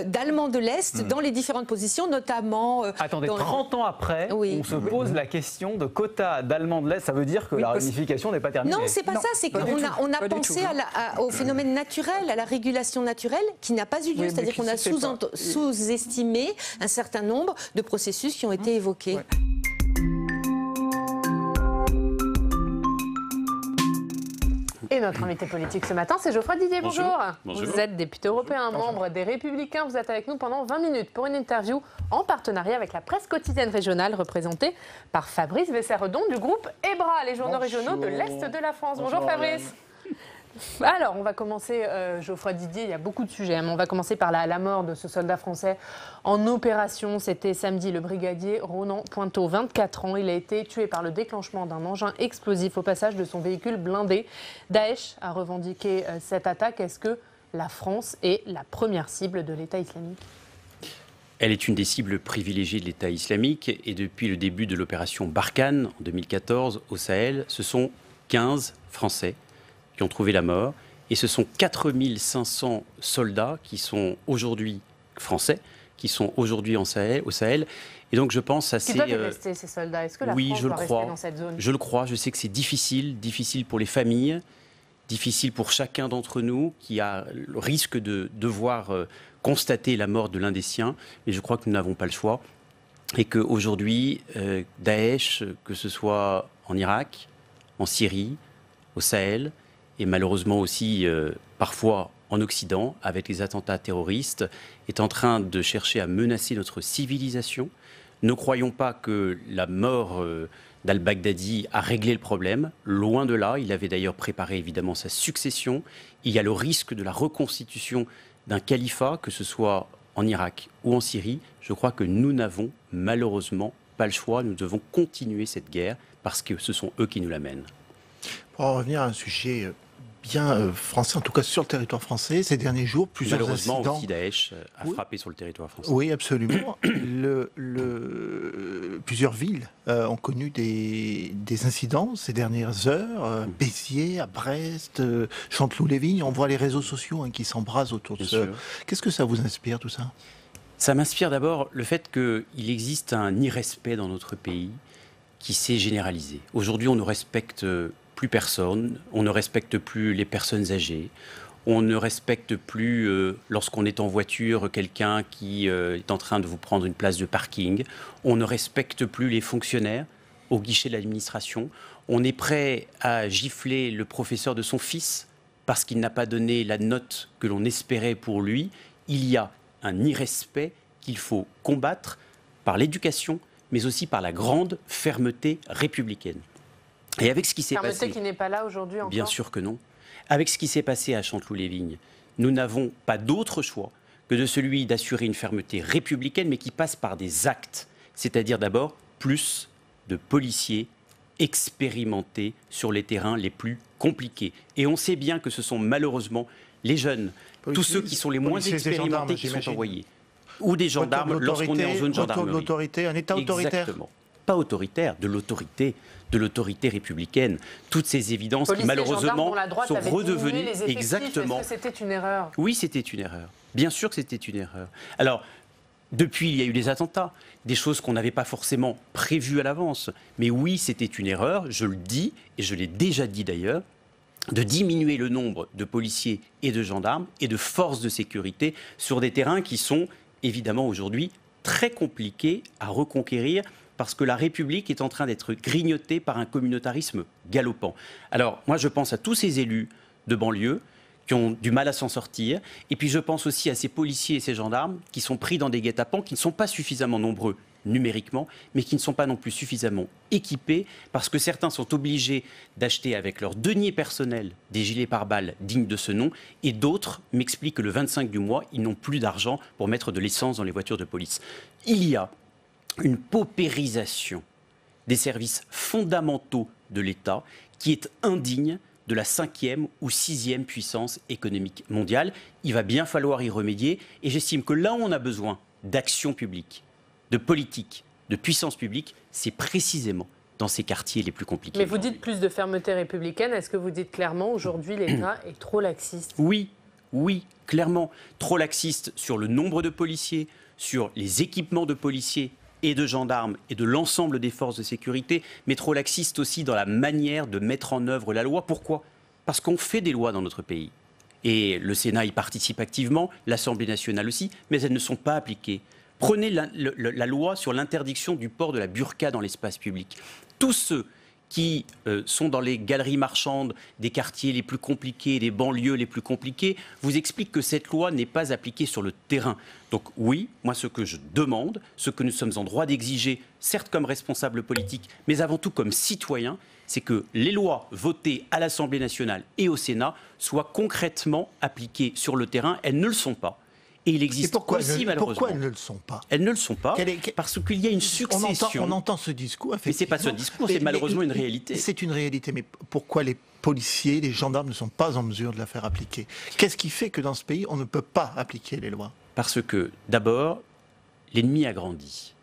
d'Allemands de l'Est dans les différentes positions, notamment... Attendez, 30 ans après, on se pose la question de quotas d'Allemands de l'Est. Ça veut dire que la réunification n'est pas terminée. Non, c'est pas ça. C'est qu'on a pensé au phénomène naturel, à la régulation naturelle, qui n'a pas eu lieu. C'est-à-dire qu'on a sous-estimé un certain nombre de processus qui ont été évoqués. Et notre invité politique ce matin, c'est Geoffroy Didier. Bonjour. Bonjour. Vous êtes député européen, membre des Républicains. Vous êtes avec nous pendant 20 minutes pour une interview en partenariat avec la presse quotidienne régionale, représentée par Fabrice Besséredon du groupe EBRA, les journaux régionaux de l'Est de la France. Bonjour Fabrice. Alors, on va commencer, Geoffroy Didier, il y a beaucoup de sujets, mais on va commencer par la mort de ce soldat français en opération. C'était samedi, le brigadier Ronan Pointeau, 24 ans. Il a été tué par le déclenchement d'un engin explosif au passage de son véhicule blindé. Daesh a revendiqué cette attaque. Est-ce que la France est la première cible de l'État islamique ? Elle est une des cibles privilégiées de l'État islamique et depuis le début de l'opération Barkhane en 2014 au Sahel, ce sont 15 Français qui ont trouvé la mort. Et ce sont 4500 soldats qui sont aujourd'hui français, qui sont aujourd'hui au Sahel. Et donc je pense assez... Ils doivent y rester, ces soldats. Est-ce que la France doit rester dans cette zone ? Je le crois. Je sais que c'est difficile pour les familles, difficile pour chacun d'entre nous qui a le risque de devoir constater la mort de l'un des siens. Mais je crois que nous n'avons pas le choix. Et qu'aujourd'hui, Daesh, que ce soit en Irak, en Syrie, au Sahel, et malheureusement aussi parfois en Occident, avec les attentats terroristes, est en train de chercher à menacer notre civilisation. Ne croyons pas que la mort d'al-Baghdadi a réglé le problème. Loin de là, il avait d'ailleurs préparé évidemment sa succession. Il y a le risque de la reconstitution d'un califat, que ce soit en Irak ou en Syrie. Je crois que nous n'avons malheureusement pas le choix. Nous devons continuer cette guerre parce que ce sont eux qui nous la mènent. Pour en revenir à un sujet bien français, en tout cas sur le territoire français, ces derniers jours, plusieurs malheureusement incidents... aussi Daesh a frappé sur le territoire français. Oui, absolument. Plusieurs villes ont connu des incidents ces dernières heures. Béziers, à Brest, Chanteloup-les-Vignes. On voit les réseaux sociaux qui s'embrasent autour de ça. Qu'est-ce que ça vous inspire, tout ça ? Ça m'inspire d'abord le fait qu'il existe un irrespect dans notre pays qui s'est généralisé. Aujourd'hui, on ne respecte plus personne, on ne respecte plus les personnes âgées, on ne respecte plus, lorsqu'on est en voiture, quelqu'un qui est en train de vous prendre une place de parking, on ne respecte plus les fonctionnaires au guichet de l'administration, on est prêt à gifler le professeur de son fils parce qu'il n'a pas donné la note que l'on espérait pour lui. Il y a un irrespect qu'il faut combattre par l'éducation, mais aussi par la grande fermeté républicaine. Et avec ce qui s'est passé... Fermeté qui n'est pas là aujourd'hui encore ? Bien sûr que non. Avec ce qui s'est passé à Chanteloup-les-Vignes, nous n'avons pas d'autre choix que de celui d'assurer une fermeté républicaine, mais qui passe par des actes. C'est-à-dire d'abord plus de policiers expérimentés sur les terrains les plus compliqués. Et on sait bien que ce sont malheureusement les jeunes, tous ceux qui sont les moins expérimentés qui sont envoyés. Ou des gendarmes lorsqu'on est en zone gendarmerie. L'autorité, un État autoritaire. Exactement. Pas autoritaire, de l'autorité républicaine. Toutes ces évidences qui malheureusement sont redevenues exactement. Est-ce que c'était une erreur? Oui, c'était une erreur. Bien sûr que c'était une erreur. Alors, depuis, il y a eu des attentats, des choses qu'on n'avait pas forcément prévues à l'avance. Mais oui, c'était une erreur, je le dis, et je l'ai déjà dit d'ailleurs, de diminuer le nombre de policiers et de gendarmes et de forces de sécurité sur des terrains qui sont évidemment aujourd'hui très compliqués à reconquérir parce que la République est en train d'être grignotée par un communautarisme galopant. Alors moi je pense à tous ces élus de banlieue qui ont du mal à s'en sortir et puis je pense aussi à ces policiers et ces gendarmes qui sont pris dans des guet-apens qui ne sont pas suffisamment nombreux numériquement, mais qui ne sont pas non plus suffisamment équipés parce que certains sont obligés d'acheter avec leur denier personnel des gilets pare-balles dignes de ce nom et d'autres m'expliquent que le 25 du mois, ils n'ont plus d'argent pour mettre de l'essence dans les voitures de police. Il y a une paupérisation des services fondamentaux de l'État qui est indigne de la 5e ou 6e puissance économique mondiale. Il va bien falloir y remédier et j'estime que là où on a besoin d'action publique, de politique, de puissance publique, c'est précisément dans ces quartiers les plus compliqués. Mais vous dites plus de fermeté républicaine. Est-ce que vous dites clairement aujourd'hui l'État est trop laxiste? Oui, clairement. Trop laxiste sur le nombre de policiers, sur les équipements de policiers et de gendarmes et de l'ensemble des forces de sécurité, mais trop laxiste aussi dans la manière de mettre en œuvre la loi. Pourquoi? Parce qu'on fait des lois dans notre pays. Et le Sénat y participe activement, l'Assemblée nationale aussi, mais elles ne sont pas appliquées. Prenez la loi sur l'interdiction du port de la burqa dans l'espace public. Tous ceux qui sont dans les galeries marchandes des quartiers les plus compliqués, des banlieues les plus compliquées, vous expliquent que cette loi n'est pas appliquée sur le terrain. Donc oui, moi ce que je demande, ce que nous sommes en droit d'exiger, certes comme responsables politiques, mais avant tout comme citoyens, c'est que les lois votées à l'Assemblée nationale et au Sénat soient concrètement appliquées sur le terrain. Elles ne le sont pas. Et il existe aussi, malheureusement. Pourquoi elles ne le sont pas? Elles ne le sont pas parce qu'il y a une succession. On entend ce discours, mais ce n'est pas ce discours, c'est malheureusement une réalité. C'est une réalité, mais pourquoi les policiers, les gendarmes ne sont pas en mesure de la faire appliquer? Qu'est-ce qui fait que dans ce pays, on ne peut pas appliquer les lois? Parce que, d'abord, l'ennemi a grandi.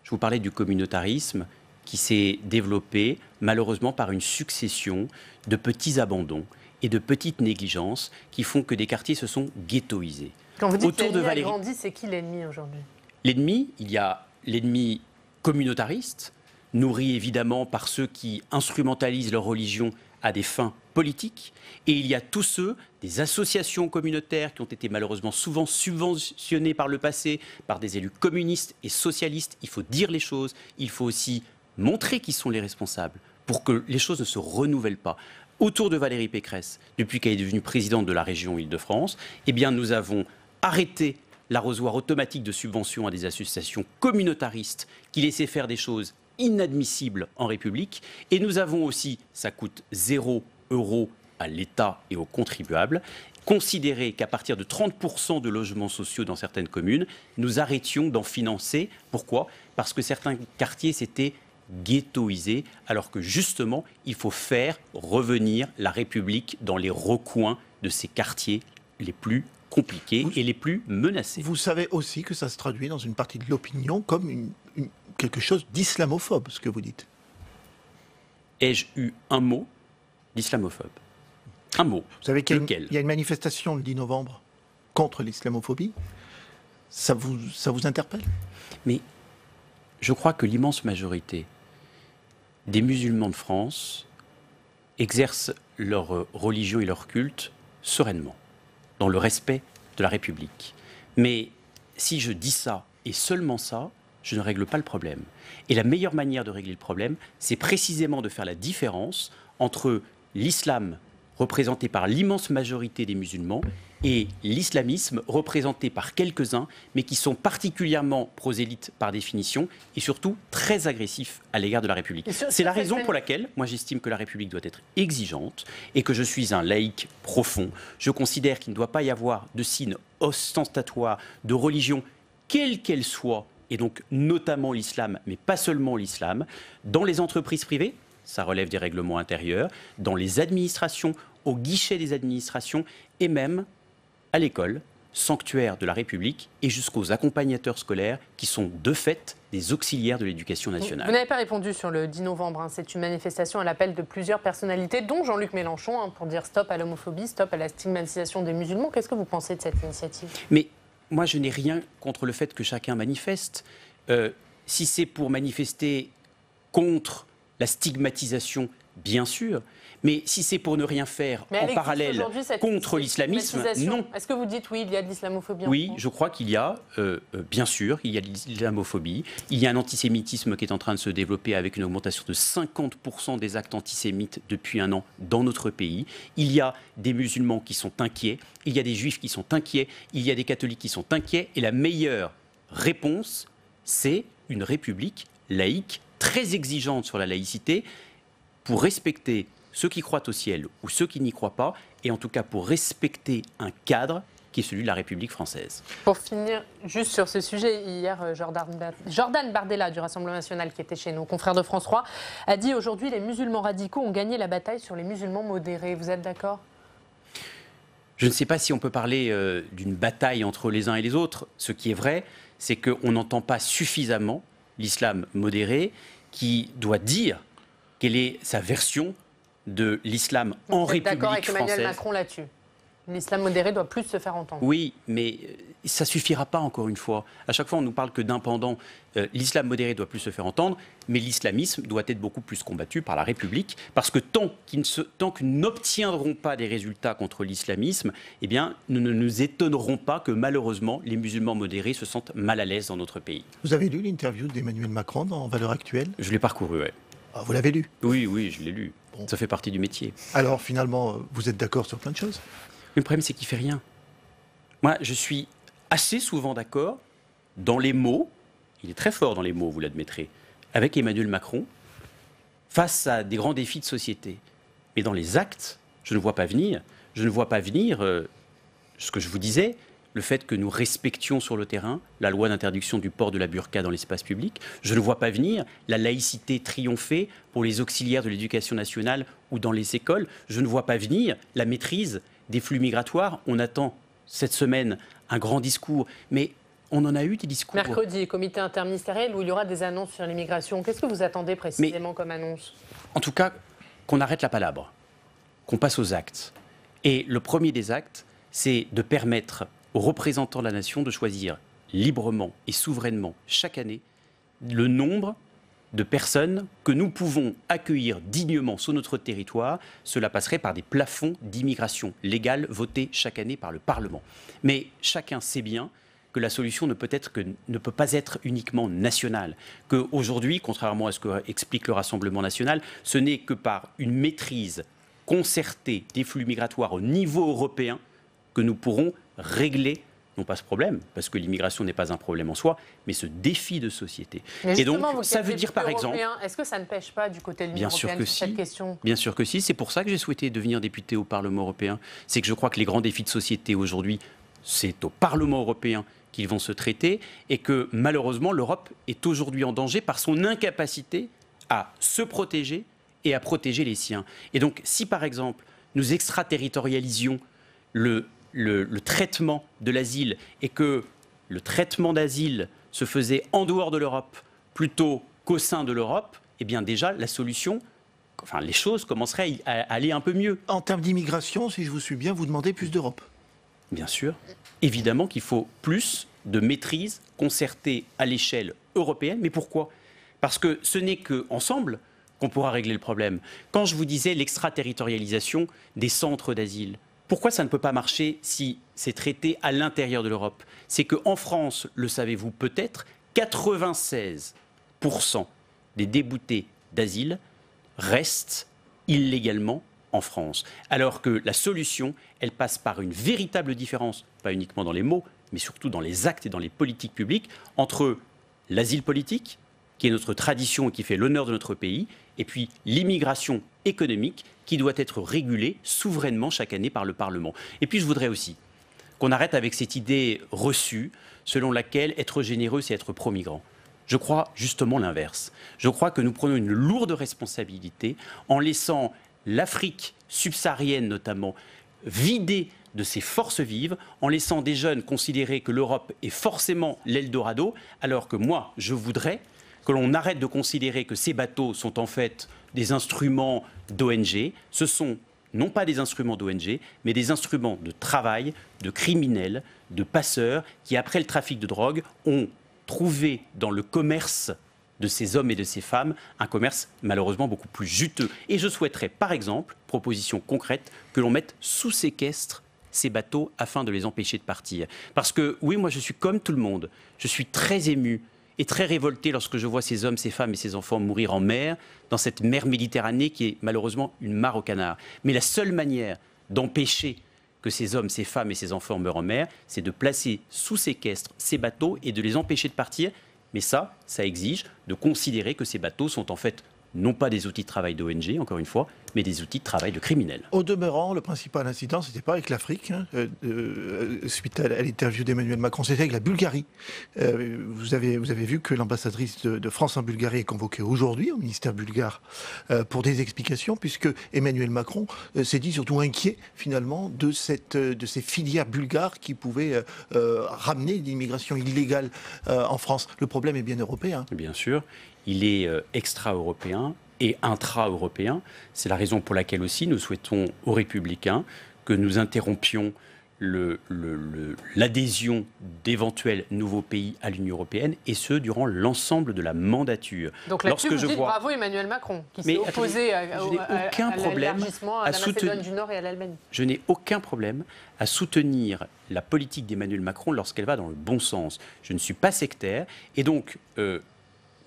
Je vous parlais du communautarisme qui s'est développé, malheureusement, par une succession de petits abandons et de petites négligences qui font que des quartiers se sont ghettoisés. Quand vous dites l'ennemi a grandi, c'est qui l'ennemi aujourd'hui? L'ennemi, il y a l'ennemi communautariste, nourri évidemment par ceux qui instrumentalisent leur religion à des fins politiques, et il y a tous ceux, des associations communautaires qui ont été malheureusement souvent subventionnées par le passé par des élus communistes et socialistes. Il faut dire les choses, il faut aussi montrer qui sont les responsables pour que les choses ne se renouvellent pas. Autour de Valérie Pécresse, depuis qu'elle est devenue présidente de la région Île-de-France, eh bien nous avons arrêté l'arrosoir automatique de subventions à des associations communautaristes qui laissaient faire des choses inadmissibles en République. Et nous avons aussi, ça coûte 0 € à l'État et aux contribuables, considéré qu'à partir de 30% de logements sociaux dans certaines communes, nous arrêtions d'en financer. Pourquoi? Parce que certains quartiers s'étaient ghettoisés, alors que justement, il faut faire revenir la République dans les recoins de ces quartiers les plus compliqués et les plus menacés. Vous savez aussi que ça se traduit dans une partie de l'opinion comme quelque chose d'islamophobe, ce que vous dites. Ai-je eu un mot d'islamophobe? Un mot. Vous savez qu'il Lequel? y a une manifestation le 10 novembre contre l'islamophobie. Ça vous interpelle? Mais je crois que l'immense majorité des musulmans de France exercent leur religion et leur culte sereinement, dans le respect de la République. Mais si je dis ça, et seulement ça, je ne règle pas le problème. Et la meilleure manière de régler le problème, c'est précisément de faire la différence entre l'islam représenté par l'immense majorité des musulmans, et l'islamisme représenté par quelques-uns, mais qui sont particulièrement prosélytes par définition et surtout très agressifs à l'égard de la République. C'est la raison pour laquelle moi j'estime que la République doit être exigeante et que je suis un laïc profond. Je considère qu'il ne doit pas y avoir de signes ostentatoires de religion, quelle qu'elle soit, et donc notamment l'islam, mais pas seulement l'islam, dans les entreprises privées, ça relève des règlements intérieurs, dans les administrations, au guichet des administrations et même à l'école, sanctuaire de la République, et jusqu'aux accompagnateurs scolaires qui sont de fait des auxiliaires de l'éducation nationale. Vous n'avez pas répondu sur le 10 novembre. Hein. C'est une manifestation à l'appel de plusieurs personnalités, dont Jean-Luc Mélenchon, hein, pour dire stop à l'homophobie, stop à la stigmatisation des musulmans. Qu'est-ce que vous pensez de cette initiative ? Mais moi, je n'ai rien contre le fait que chacun manifeste. Si c'est pour manifester contre la stigmatisation, bien sûr. Mais si c'est pour ne rien faire en parallèle contre l'islamisme, non. Est-ce que vous dites oui, il y a de l'islamophobie ? Oui, je crois qu'il y a, bien sûr, il y a de l'islamophobie. Il y a un antisémitisme qui est en train de se développer avec une augmentation de 50% des actes antisémites depuis un an dans notre pays. Il y a des musulmans qui sont inquiets, il y a des juifs qui sont inquiets, il y a des catholiques qui sont inquiets. Et la meilleure réponse, c'est une république laïque, très exigeante sur la laïcité, pour respecter ceux qui croient au ciel ou ceux qui n'y croient pas, et en tout cas pour respecter un cadre qui est celui de la République française. Pour finir, juste sur ce sujet, hier, Jordan Bardella du Rassemblement national, qui était chez nos confrères de France 3, a dit aujourd'hui les musulmans radicaux ont gagné la bataille sur les musulmans modérés. Vous êtes d'accord ? Je ne sais pas si on peut parler d'une bataille entre les uns et les autres. Ce qui est vrai, c'est qu'on n'entend pas suffisamment l'islam modéré qui doit dire quelle est sa version de l'islam en République française. D'accord avec Emmanuel Macron là-dessus. L'islam modéré doit plus se faire entendre. Oui, mais ça ne suffira pas, encore une fois. À chaque fois, on nous parle que d'un pendant. L'islam modéré doit plus se faire entendre, mais l'islamisme doit être beaucoup plus combattu par la République, parce que tant qu'ils n'obtiendront pas des résultats contre l'islamisme, eh bien, nous ne nous étonnerons pas que, malheureusement, les musulmans modérés se sentent mal à l'aise dans notre pays. Vous avez lu l'interview d'Emmanuel Macron dans Valeurs Actuelles ? Je l'ai parcouru, oui. Ah, vous l'avez lu ? Oui, je l'ai lu. Bon. Ça fait partie du métier. Alors, finalement, vous êtes d'accord sur plein de choses ? Le problème, c'est qu'il ne fait rien. Moi, je suis assez souvent d'accord dans les mots, il est très fort dans les mots, vous l'admettrez, avec Emmanuel Macron, face à des grands défis de société. Mais dans les actes, je ne vois pas venir. Je ne vois pas venir ce que je vous disais, le fait que nous respections sur le terrain la loi d'interdiction du port de la burqa dans l'espace public. Je ne vois pas venir la laïcité triompher pour les auxiliaires de l'éducation nationale ou dans les écoles. Je ne vois pas venir la maîtrise des flux migratoires. On attend cette semaine un grand discours, mais on en a eu des discours. Mercredi, comité interministériel où il y aura des annonces sur l'immigration. Qu'est-ce que vous attendez précisément comme annonce ? En tout cas, qu'on arrête la palabre, qu'on passe aux actes. Et le premier des actes, c'est de permettre aux représentants de la nation de choisir librement et souverainement chaque année le nombre de personnes que nous pouvons accueillir dignement sur notre territoire. Cela passerait par des plafonds d'immigration légale votés chaque année par le Parlement. Mais chacun sait bien que la solution ne peut pas être uniquement nationale. Qu'aujourd'hui, contrairement à ce qu'explique le Rassemblement national, ce n'est que par une maîtrise concertée des flux migratoires au niveau européen que nous pourrons régler, non pas ce problème, parce que l'immigration n'est pas un problème en soi, mais ce défi de société. Et donc, ça veut dire par exemple... Est-ce que ça ne pêche pas du côté de l'Union européenne sur cette question ? Bien sûr que si. C'est pour ça que j'ai souhaité devenir député au Parlement européen. C'est que je crois que les grands défis de société aujourd'hui, c'est au Parlement européen qu'ils vont se traiter, et que malheureusement, l'Europe est aujourd'hui en danger par son incapacité à se protéger et à protéger les siens. Et donc, si par exemple, nous extraterritorialisions le traitement de l'asile et que le traitement d'asile se faisait en dehors de l'Europe plutôt qu'au sein de l'Europe, eh bien déjà la solution, enfin les choses commenceraient à aller un peu mieux. En termes d'immigration, si je vous suis bien, vous demandez plus d'Europe ? Bien sûr. Évidemment qu'il faut plus de maîtrise concertée à l'échelle européenne. Mais pourquoi ? Parce que ce n'est qu'ensemble qu'on pourra régler le problème. Quand je vous disais l'extraterritorialisation des centres d'asile, pourquoi ça ne peut pas marcher si c'est traité à l'intérieur de l'Europe ? C'est qu'en France, le savez-vous peut-être, 96% des déboutés d'asile restent illégalement en France. Alors que la solution, elle passe par une véritable différence, pas uniquement dans les mots, mais surtout dans les actes et dans les politiques publiques, entre l'asile politique, qui est notre tradition et qui fait l'honneur de notre pays, et puis l'immigration économique, qui doit être régulée souverainement chaque année par le Parlement. Et puis je voudrais aussi qu'on arrête avec cette idée reçue selon laquelle être généreux, c'est être pro-migrant. Je crois justement l'inverse. Je crois que nous prenons une lourde responsabilité en laissant l'Afrique subsaharienne notamment vidée de ses forces vives, en laissant des jeunes considérer que l'Europe est forcément l'Eldorado, alors que moi, je voudrais que l'on arrête de considérer que ces bateaux sont en fait des instruments d'ONG. Ce sont non pas des instruments d'ONG, mais des instruments de travail, de criminels, de passeurs, qui, après le trafic de drogue, ont trouvé dans le commerce de ces hommes et de ces femmes un commerce malheureusement beaucoup plus juteux. Et je souhaiterais, par exemple, proposition concrète, que l'on mette sous séquestre ces bateaux afin de les empêcher de partir. Parce que, oui, moi je suis comme tout le monde, je suis très ému et très révolté lorsque je vois ces hommes, ces femmes et ces enfants mourir en mer, dans cette mer Méditerranée qui est malheureusement une mare au canard. Mais la seule manière d'empêcher que ces hommes, ces femmes et ces enfants meurent en mer, c'est de placer sous séquestre ces bateaux et de les empêcher de partir. Mais ça exige de considérer que ces bateaux sont en fait non pas des outils de travail d'ONG, encore une fois, mais des outils de travail de criminels. Au demeurant, le principal incident, ce n'était pas avec l'Afrique, suite à l'interview d'Emmanuel Macron, c'était avec la Bulgarie. Vous avez vu que l'ambassadrice de France en Bulgarie est convoquée aujourd'hui au ministère bulgare pour des explications, puisque Emmanuel Macron s'est dit surtout inquiet, finalement, de ces filières bulgares qui pouvaient ramener l'immigration illégale en France. Le problème est bien européen. Bien sûr. Il est extra-européen et intra-européen. C'est la raison pour laquelle aussi nous souhaitons aux Républicains que nous interrompions l'adhésion d'éventuels nouveaux pays à l'Union européenne, et ce, durant l'ensemble de la mandature. Donc là-dessus, vous dites bravo Emmanuel Macron, qui s'est opposé à l'élargissement à la Macédoine du Nord et à l'Albanie. Je n'ai aucun problème à soutenir la politique d'Emmanuel Macron lorsqu'elle va dans le bon sens. Je ne suis pas sectaire, et donc,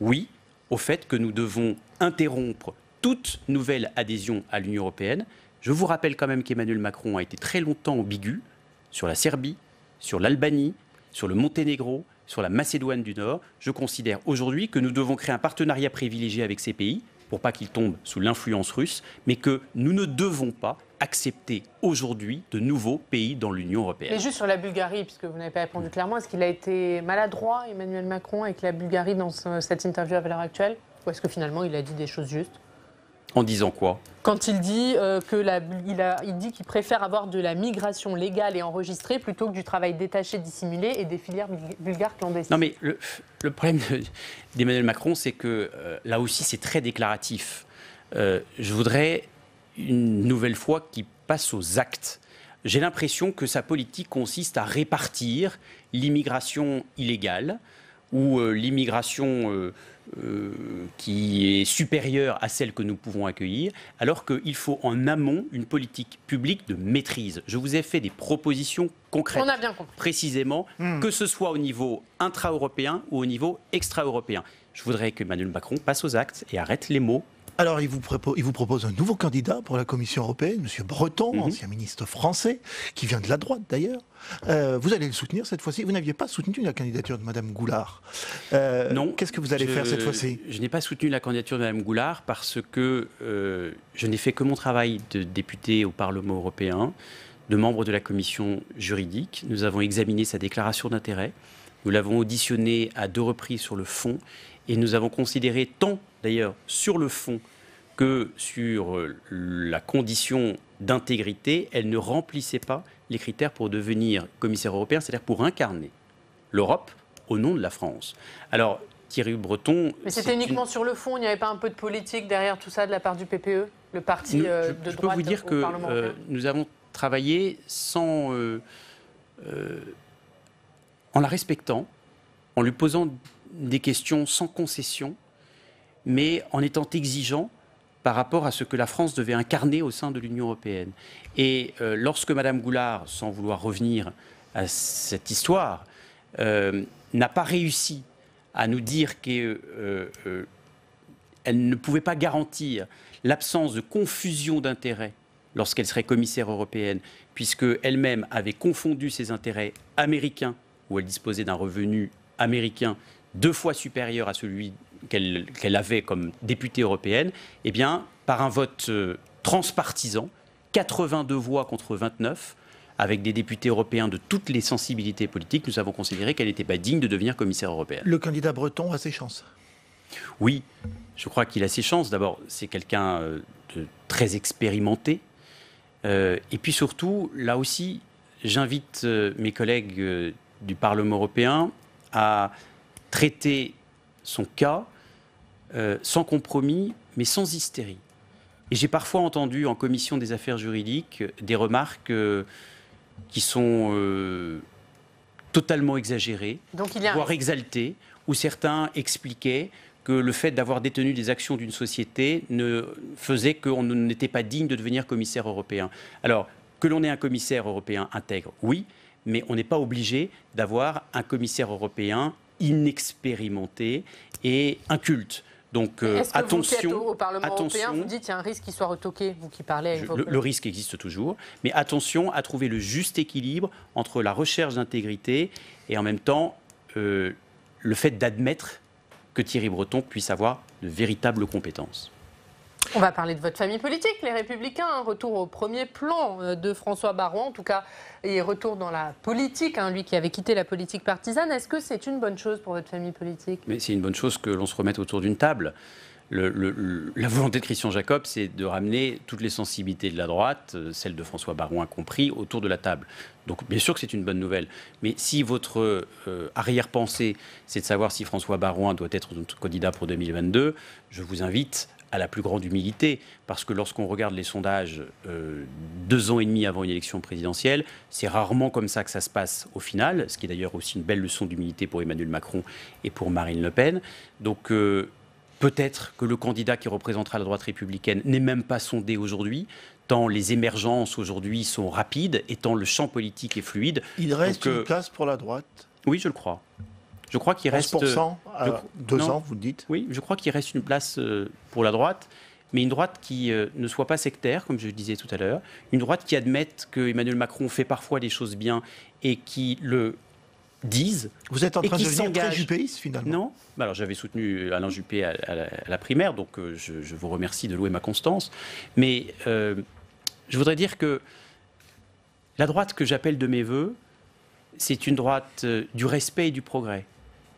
oui, au fait que nous devons interrompre toute nouvelle adhésion à l'Union européenne. Je vous rappelle quand même qu'Emmanuel Macron a été très longtemps ambigu sur la Serbie, sur l'Albanie, sur le Monténégro, sur la Macédoine du Nord. Je considère aujourd'hui que nous devons créer un partenariat privilégié avec ces pays pour pas qu'ils tombent sous l'influence russe, mais que nous ne devons pas accepter aujourd'hui de nouveaux pays dans l'Union européenne. Mais juste sur la Bulgarie, puisque vous n'avez pas répondu clairement, est-ce qu'il a été maladroit, Emmanuel Macron, avec la Bulgarie dans cette interview à l'heure actuelle? Ou est-ce que finalement il a dit des choses justes? En disant quoi? Quand il dit il qu'il préfère avoir de la migration légale et enregistrée plutôt que du travail détaché, dissimulé et des filières bulgares clandestines. Non mais le problème d'Emmanuel Macron, c'est que là aussi c'est très déclaratif. Je voudrais une nouvelle fois qu'il passe aux actes. J'ai l'impression que sa politique consiste à répartir l'immigration illégale ou l'immigration qui est supérieure à celle que nous pouvons accueillir, alors qu'il faut en amont une politique publique de maîtrise. Je vous ai fait des propositions concrètes, on a bien compris. Précisément, que ce soit au niveau intra-européen ou au niveau extra-européen. Je voudrais que Emmanuel Macron passe aux actes et arrête les mots. Alors, il vous propose un nouveau candidat pour la Commission européenne, M. Breton, ancien ministre français, qui vient de la droite d'ailleurs. Vous allez le soutenir cette fois-ci. Vous n'aviez pas soutenu la candidature de Mme Goulard. Non. Qu'est-ce que vous allez faire cette fois-ci? Je n'ai pas soutenu la candidature de Mme Goulard parce que je n'ai fait que mon travail de député au Parlement européen, de membre de la commission juridique. Nous avons examiné sa déclaration d'intérêt. Nous l'avons auditionné à 2 reprises sur le fond. Et nous avons considéré tant, d'ailleurs, sur le fond que sur la condition d'intégrité, elle ne remplissait pas les critères pour devenir commissaire européen, c'est-à-dire pour incarner l'Europe au nom de la France. Alors, Thierry Breton... Mais c'était uniquement sur le fond, il n'y avait pas un peu de politique derrière tout ça de la part du PPE, le parti de droite au Parlement européen? Je peux vous dire que nous avons travaillé en la respectant, en lui posant des questions sans concession, mais en étant exigeant par rapport à ce que la France devait incarner au sein de l'Union européenne. Et lorsque Mme Goulard, sans vouloir revenir à cette histoire, n'a pas réussi à nous dire qu'elle ne pouvait pas garantir l'absence de confusion d'intérêts lorsqu'elle serait commissaire européenne, puisqu'elle-même avait confondu ses intérêts américains, où elle disposait d'un revenu américain 2 fois supérieur à celui qu'elle avait comme députée européenne, eh bien, par un vote transpartisan, 82 voix contre 29, avec des députés européens de toutes les sensibilités politiques, nous avons considéré qu'elle n'était pas digne de devenir commissaire européenne. Le candidat breton a ses chances. Oui, je crois qu'il a ses chances. D'abord, c'est quelqu'un de très expérimenté. Et puis surtout, là aussi, j'invite mes collègues du Parlement européen à traiter son cas sans compromis, mais sans hystérie. Et j'ai parfois entendu en commission des affaires juridiques des remarques qui sont totalement exagérées, voire exaltées, où certains expliquaient que le fait d'avoir détenu des actions d'une société ne faisait qu'on n'était pas digne de devenir commissaire européen. Alors, que l'on ait un commissaire européen intègre, oui, mais on n'est pas obligé d'avoir un commissaire européen inexpérimenté et inculte. Donc attention, vous, au Parlement européen, vous dites qu'il y a un risque qu'il soit retoqué, vous qui parlez avec vos collègues. Le risque existe toujours, mais attention à trouver le juste équilibre entre la recherche d'intégrité et en même temps le fait d'admettre que Thierry Breton puisse avoir de véritables compétences. On va parler de votre famille politique, les Républicains. Un retour au premier plan de François Baroin, en tout cas, et retour dans la politique, lui qui avait quitté la politique partisane. Est-ce que c'est une bonne chose pour votre famille politique? Mais c'est une bonne chose que l'on se remette autour d'une table. La volonté de Christian Jacob, c'est de ramener toutes les sensibilités de la droite, celle de François Baroin compris, autour de la table. Donc bien sûr que c'est une bonne nouvelle. Mais si votre arrière-pensée, c'est de savoir si François Baroin doit être notre candidat pour 2022, je vous invite à la plus grande humilité, parce que lorsqu'on regarde les sondages 2 ans et demi avant une élection présidentielle, c'est rarement comme ça que ça se passe au final, ce qui est d'ailleurs aussi une belle leçon d'humilité pour Emmanuel Macron et pour Marine Le Pen. Donc peut-être que le candidat qui représentera la droite républicaine n'est même pas sondé aujourd'hui, tant les émergences aujourd'hui sont rapides et tant le champ politique est fluide. Il reste une place pour la droite? Oui, je le crois. Je crois qu'il reste 11% à 2 ans, vous dites? Oui, je crois qu'il reste une place pour la droite, mais une droite qui ne soit pas sectaire, comme je le disais tout à l'heure, une droite qui admette que Emmanuel Macron fait parfois des choses bien et qui le disent. Vous êtes en train de devenir très juppéiste, finalement? Non. Alors, j'avais soutenu Alain Juppé à la primaire, donc je vous remercie de louer ma constance. Mais je voudrais dire que la droite que j'appelle de mes voeux, c'est une droite du respect et du progrès.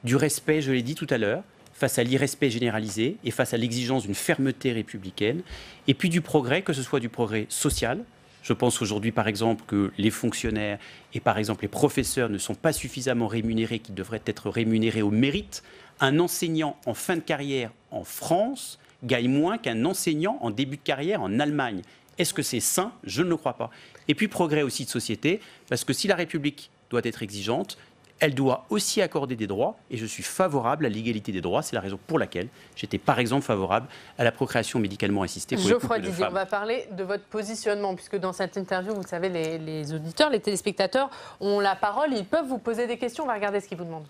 Du respect, je l'ai dit tout à l'heure, face à l'irrespect généralisé et face à l'exigence d'une fermeté républicaine, et puis du progrès, que ce soit du progrès social. Je pense aujourd'hui, par exemple, que les fonctionnaires et, par exemple, les professeurs ne sont pas suffisamment rémunérés, qu'ils devraient être rémunérés au mérite. Un enseignant en fin de carrière en France gagne moins qu'un enseignant en début de carrière en Allemagne. Est-ce que c'est sain? Je ne le crois pas. Et puis, progrès aussi de société, parce que si la République doit être exigeante, elle doit aussi accorder des droits, et je suis favorable à l'égalité des droits. C'est la raison pour laquelle j'étais par exemple favorable à la procréation médicalement assistée pour les couples de femmes. Geoffroy Didier, on va parler de votre positionnement, puisque dans cette interview, vous savez, les auditeurs, les téléspectateurs ont la parole, ils peuvent vous poser des questions, on va regarder ce qu'ils vous demandent.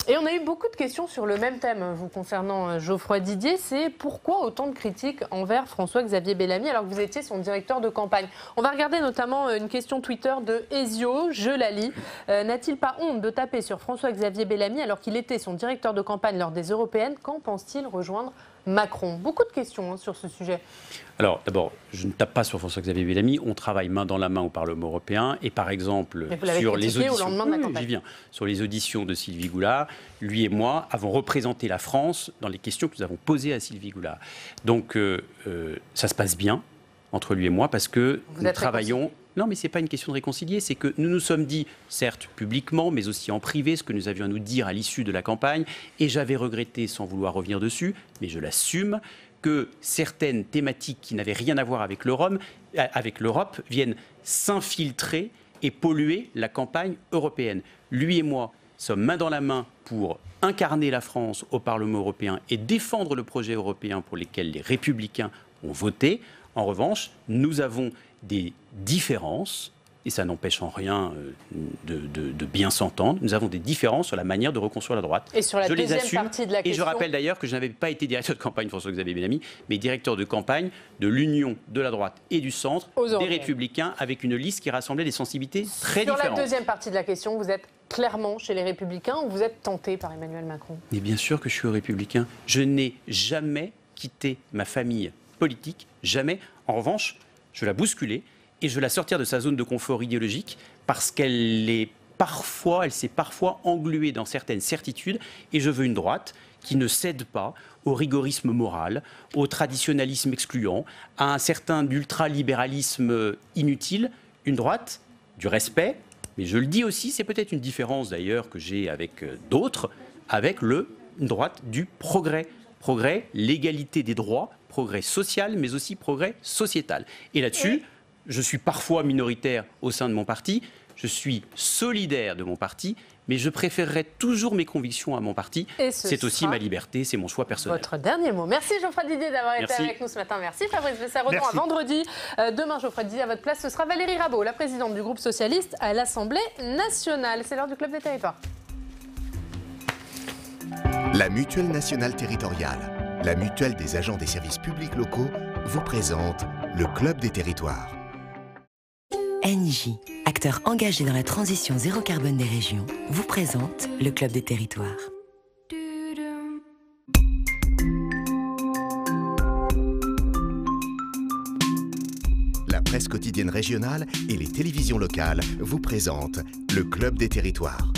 Et on a eu beaucoup de questions sur le même thème, vous concernant Geoffroy Didier, c'est pourquoi autant de critiques envers François-Xavier Bellamy alors que vous étiez son directeur de campagne. On va regarder notamment une question Twitter de Ezio, je la lis. N'a-t-il pas honte de taper sur François-Xavier Bellamy alors qu'il était son directeur de campagne lors des européennes? Quand pense-t-il rejoindre Macron? Beaucoup de questions sur ce sujet. Alors, d'abord, je ne tape pas sur François-Xavier Bellamy. On travaille main dans la main au Parlement européen. Et par exemple, sur les auditions, au lendemain de la campagne. J'y viens. Sur les auditions de Sylvie Goulard, lui et moi avons représenté la France dans les questions que nous avons posées à Sylvie Goulard. Donc, ça se passe bien entre lui et moi parce que nous travaillons. Non, mais ce n'est pas une question de réconcilier, c'est que nous nous sommes dit, certes publiquement, mais aussi en privé, ce que nous avions à nous dire à l'issue de la campagne, et j'avais regretté, sans vouloir revenir dessus, mais je l'assume, que certaines thématiques qui n'avaient rien à voir avec l'Europe viennent s'infiltrer et polluer la campagne européenne. Lui et moi sommes main dans la main pour incarner la France au Parlement européen et défendre le projet européen pour lequel les Républicains ont voté. En revanche, nous avons des différences et ça n'empêche en rien de bien s'entendre. Nous avons des différences sur la manière de reconstruire la droite. Et sur la deuxième partie de la question... Et je rappelle d'ailleurs que je n'avais pas été directeur de campagne François-Xavier Bellamy, mais directeur de campagne de l'union de la droite et du centre, des Républicains, avec une liste qui rassemblait des sensibilités très différentes. Sur la deuxième partie de la question, vous êtes clairement chez les Républicains ou vous êtes tenté par Emmanuel Macron? Mais bien sûr que je suis républicain. Je n'ai jamais quitté ma famille politique, jamais. En revanche, je veux la bousculer et je veux la sortir de sa zone de confort idéologique parce qu'elle s'est parfois engluée dans certaines certitudes, et je veux une droite qui ne cède pas au rigorisme moral, au traditionnalisme excluant, à un certain ultralibéralisme inutile, une droite du respect, mais je le dis aussi, c'est peut-être une différence d'ailleurs que j'ai avec d'autres, avec une droite du progrès. Progrès, l'égalité des droits, progrès social, mais aussi progrès sociétal. Et là-dessus, je suis parfois minoritaire au sein de mon parti, je suis solidaire de mon parti, mais je préférerais toujours mes convictions à mon parti. C'est aussi ma liberté, c'est mon choix personnel. Votre dernier mot. Merci Geoffroy Didier d'avoir été avec nous ce matin. Merci Fabrice Bessarrodon. À vendredi. Demain, Geoffroy Didier, à votre place, ce sera Valérie Rabault, la présidente du groupe socialiste à l'Assemblée nationale. C'est l'heure du Club des territoires. La Mutuelle nationale territoriale, la mutuelle des agents des services publics locaux, vous présente le Club des territoires. Engie, acteur engagé dans la transition zéro carbone des régions, vous présente le Club des territoires. La presse quotidienne régionale et les télévisions locales vous présentent le Club des territoires.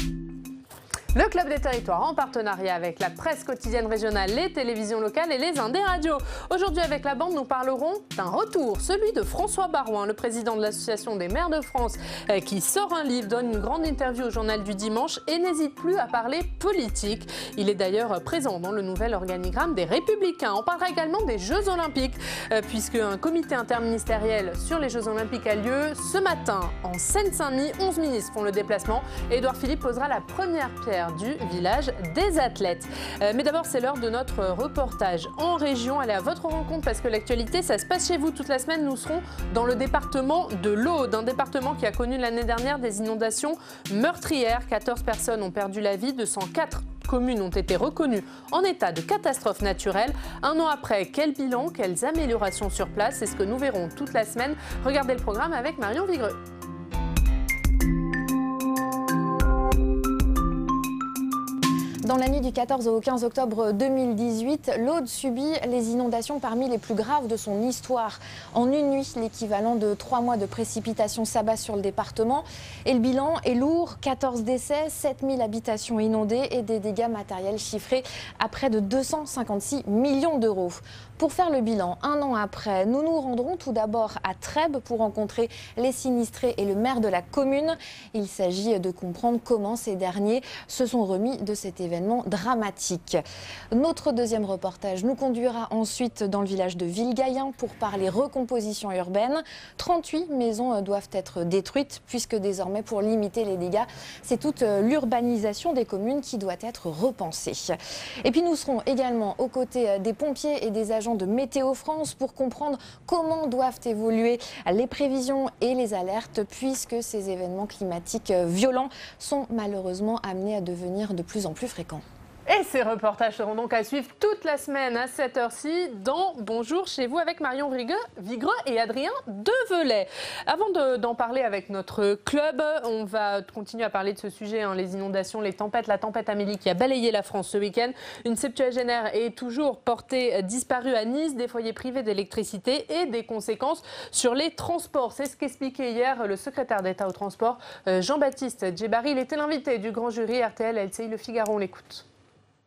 Le Club des territoires en partenariat avec la presse quotidienne régionale, les télévisions locales et les Indés radios. Aujourd'hui avec la bande, nous parlerons d'un retour, celui de François Baroin, le président de l'Association des maires de France, qui sort un livre, donne une grande interview au Journal du Dimanche et n'hésite plus à parler politique. Il est d'ailleurs présent dans le nouvel organigramme des Républicains. On parlera également des Jeux Olympiques, puisque un comité interministériel sur les Jeux Olympiques a lieu ce matin en Seine-Saint-Denis. 11 ministres font le déplacement et Édouard Philippe posera la première pierre du village des athlètes. Mais d'abord, c'est l'heure de notre reportage en région. Allez à votre rencontre parce que l'actualité, ça se passe chez vous toute la semaine. Nous serons dans le département de l'Aude, un département qui a connu l'année dernière des inondations meurtrières. 14 personnes ont perdu la vie, 204 communes ont été reconnues en état de catastrophe naturelle. Un an après, quel bilan, quelles améliorations sur place? C'est ce que nous verrons toute la semaine. Regardez le programme avec Marion Vigreux. Dans la nuit du 14 au 15 octobre 2018, l'Aude subit les inondations parmi les plus graves de son histoire. En une nuit, l'équivalent de 3 mois de précipitations s'abat sur le département. Et le bilan est lourd, 14 décès, 7000 habitations inondées et des dégâts matériels chiffrés à près de 256 millions d'euros. Pour faire le bilan, un an après, nous nous rendrons tout d'abord à Trèbes pour rencontrer les sinistrés et le maire de la commune. Il s'agit de comprendre comment ces derniers se sont remis de cet événement dramatique. Notre deuxième reportage nous conduira ensuite dans le village de Villegayen pour parler recomposition urbaine. 38 maisons doivent être détruites puisque désormais, pour limiter les dégâts, c'est toute l'urbanisation des communes qui doit être repensée. Et puis nous serons également aux côtés des pompiers et des agents de Météo France pour comprendre comment doivent évoluer les prévisions et les alertes puisque ces événements climatiques violents sont malheureusement amenés à devenir de plus en plus fréquents. Et ces reportages seront donc à suivre toute la semaine à cette heure-ci dans Bonjour chez vous avec Marion Vigreux et Adrien Develay. Avant d'en parler avec notre club, on va continuer à parler de ce sujet, les inondations, les tempêtes, la tempête Amélie qui a balayé la France ce week-end. Une septuagénaire est toujours portée disparue à Nice, des foyers privés d'électricité et des conséquences sur les transports. C'est ce qu'expliquait hier le secrétaire d'État au transport, Jean-Baptiste Djebari. Il était l'invité du grand jury RTL, LCI Le Figaro. On l'écoute.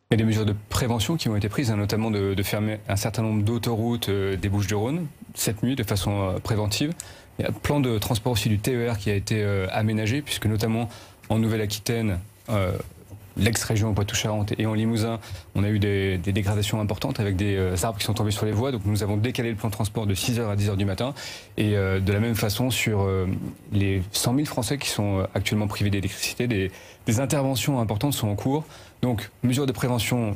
Il y a des mesures de prévention qui ont été prises, notamment de fermer un certain nombre d'autoroutes des Bouches-du-Rhône cette nuit de façon préventive. Il y a un plan de transport aussi du TER qui a été aménagé, puisque notamment en Nouvelle-Aquitaine, l'ex-région Poitou-Charentes et en Limousin, on a eu des dégradations importantes avec des arbres qui sont tombés sur les voies. Donc nous avons décalé le plan de transport de 6h à 10h du matin. Et de la même façon, sur les 100 000 Français qui sont actuellement privés d'électricité, des interventions importantes sont en cours. Donc mesures de prévention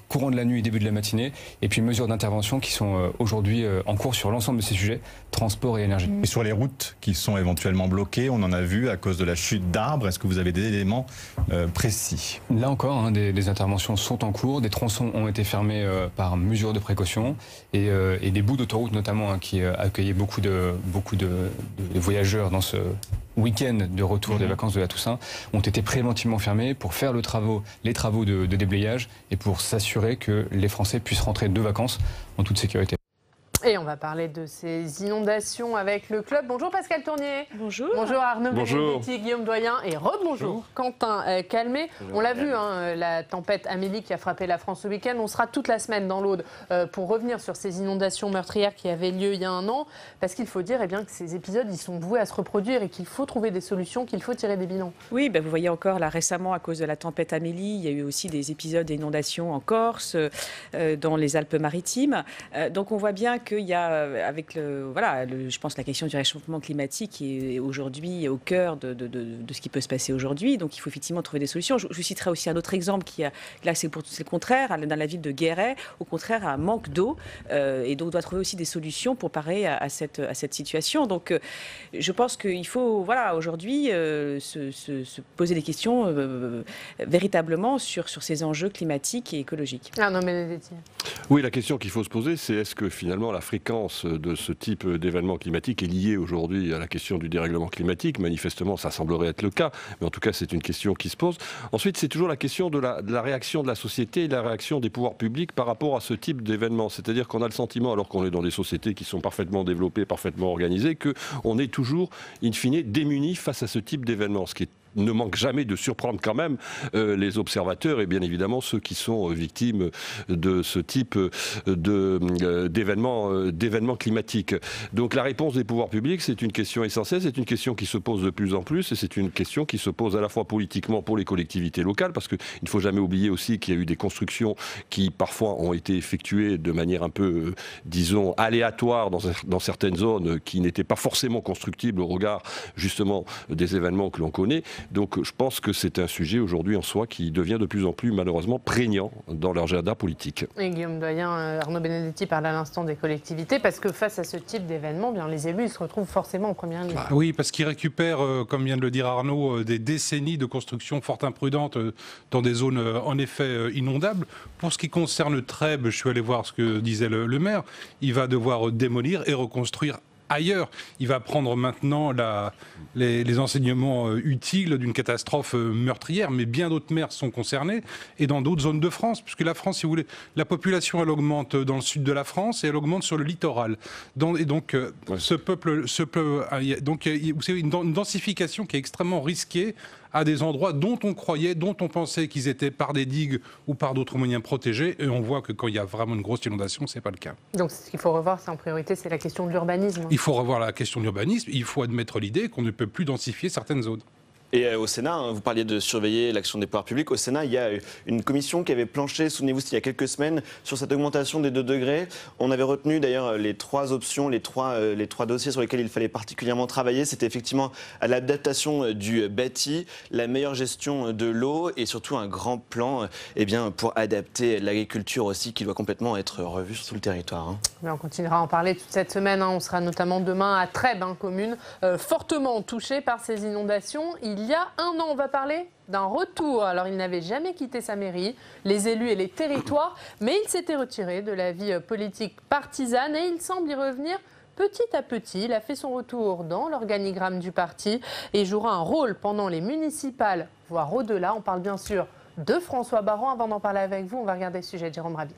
courant de la nuit, début de la matinée, et puis mesures d'intervention qui sont aujourd'hui en cours sur l'ensemble de ces sujets, transport et énergie. Et sur les routes qui sont éventuellement bloquées, on en a vu à cause de la chute d'arbres, est-ce que vous avez des éléments précis? Là encore, des interventions sont en cours, des tronçons ont été fermés par mesure de précaution, et des bouts d'autoroute notamment qui accueillaient beaucoup de voyageurs dans ce week-end de retour des vacances de la Toussaint ont été préventivement fermés pour faire les travaux de déblayage et pour s'assurer que les Français puissent rentrer de vacances en toute sécurité. Et on va parler de ces inondations avec le club. Bonjour Pascal Tournier. Bonjour. Bonjour Arnaud Benedetti, Guillaume Doyen et rebonjour Quentin Calmet. On l'a vu, la tempête Amélie qui a frappé la France ce week-end. On sera toute la semaine dans l'Aude pour revenir sur ces inondations meurtrières qui avaient lieu il y a un an. Parce qu'il faut dire que ces épisodes ils sont voués à se reproduire et qu'il faut trouver des solutions, qu'il faut tirer des bilans. Oui, vous voyez encore là récemment à cause de la tempête Amélie, il y a eu aussi des épisodes d'inondations en Corse, dans les Alpes-Maritimes. Donc on voit bien qu'il y a, avec je pense la question du réchauffement climatique qui est aujourd'hui au cœur de ce qui peut se passer aujourd'hui. Donc il faut effectivement trouver des solutions. Je citerai aussi un autre exemple là c'est le contraire, dans la ville de Guéret, au contraire un manque d'eau, et donc on doit trouver aussi des solutions pour parer à cette situation. Donc je pense qu'il faut aujourd'hui se poser des questions véritablement sur ces enjeux climatiques et écologiques. Arnaud Benedetti. Oui, la question qu'il faut se poser, c'est est-ce que finalement la fréquence de ce type d'événements climatiques est liée aujourd'hui à la question du dérèglement climatique? Manifestement, ça semblerait être le cas, mais en tout cas, c'est une question qui se pose. Ensuite, c'est toujours la question de la réaction de la société et de la réaction des pouvoirs publics par rapport à ce type d'événements. C'est-à-dire qu'on a le sentiment, alors qu'on est dans des sociétés qui sont parfaitement développées, parfaitement organisées, qu'on est toujours, in fine, démunis face à ce type d'événements, ce qui ne manque jamais de surprendre quand même les observateurs et bien évidemment ceux qui sont victimes de ce type d'événements climatiques. Donc la réponse des pouvoirs publics, c'est une question essentielle, c'est une question qui se pose de plus en plus et c'est une question qui se pose à la fois politiquement pour les collectivités locales, parce qu'il ne faut jamais oublier aussi qu'il y a eu des constructions qui parfois ont été effectuées de manière un peu, disons, aléatoire dans certaines zones qui n'étaient pas forcément constructibles au regard justement des événements que l'on connaît. Donc je pense que c'est un sujet aujourd'hui en soi qui devient de plus en plus malheureusement prégnant dans leur agenda politique. Et Guillaume Doyen, Arnaud Benedetti parle à l'instant des collectivités parce que face à ce type d'événement, les élus se retrouvent forcément en première ligne. Oui, parce qu'ils récupèrent, comme vient de le dire Arnaud, des décennies de construction fort imprudente dans des zones en effet inondables. Pour ce qui concerne Trèbes, je suis allé voir ce que disait le maire, il va devoir démolir et reconstruire ailleurs. Il va prendre maintenant les enseignements utiles d'une catastrophe meurtrière, mais bien d'autres maires sont concernés et dans d'autres zones de France, puisque la France, si vous voulez, la population, elle augmente dans le sud de la France et elle augmente sur le littoral. Et donc, donc vous savez, une densification qui est extrêmement risquée à des endroits dont on pensait qu'ils étaient par des digues ou par d'autres moyens protégés, et on voit que quand il y a vraiment une grosse inondation, c'est pas le cas. Donc ce qu'il faut revoir, c'est en priorité, c'est la question de l'urbanisme. Il faut revoir la question de l'urbanisme, il faut admettre l'idée qu'on ne peut plus densifier certaines zones. Et au Sénat, vous parliez de surveiller l'action des pouvoirs publics. Au Sénat, il y a une commission qui avait planché, souvenez-vous, il y a quelques semaines, sur cette augmentation des 2 degrés. On avait retenu d'ailleurs les 3 options, les trois dossiers sur lesquels il fallait particulièrement travailler. C'était effectivement à l'adaptation du bâti, la meilleure gestion de l'eau et surtout un grand plan pour adapter l'agriculture aussi, qui doit complètement être revu sur tout le territoire. Mais on continuera à en parler toute cette semaine. On sera notamment demain à Trèbes, commune fortement touchée par ces inondations. Il y a un an, on va parler d'un retour. Alors, il n'avait jamais quitté sa mairie, les élus et les territoires, mais il s'était retiré de la vie politique partisane et il semble y revenir petit à petit. Il a fait son retour dans l'organigramme du parti et jouera un rôle pendant les municipales, voire au-delà. On parle bien sûr de François Baron. Avant d'en parler avec vous, on va regarder le sujet de Jérôme Rabi.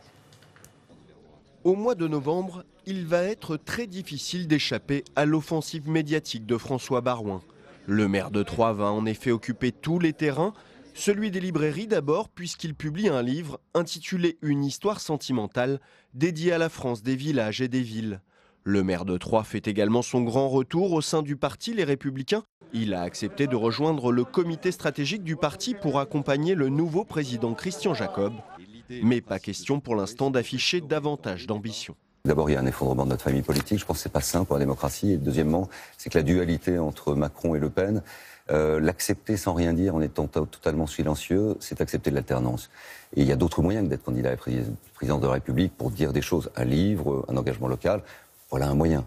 Au mois de novembre, il va être très difficile d'échapper à l'offensive médiatique de François Barouin. Le maire de Troyes va en effet occuper tous les terrains, celui des librairies d'abord puisqu'il publie un livre intitulé « Une histoire sentimentale » dédié à la France des villages et des villes. Le maire de Troyes fait également son grand retour au sein du parti Les Républicains. Il a accepté de rejoindre le comité stratégique du parti pour accompagner le nouveau président Christian Jacob. Mais pas question pour l'instant d'afficher davantage d'ambition. D'abord, il y a un effondrement de notre famille politique. Je pense que ce n'est pas sain pour la démocratie. Et deuxièmement, c'est que la dualité entre Macron et Le Pen L'accepter sans rien dire, en étant totalement silencieux, c'est accepter de l'alternance. Et il y a d'autres moyens que d'être candidat à la présidence de la République pour dire des choses, un livre, un engagement local. Voilà un moyen.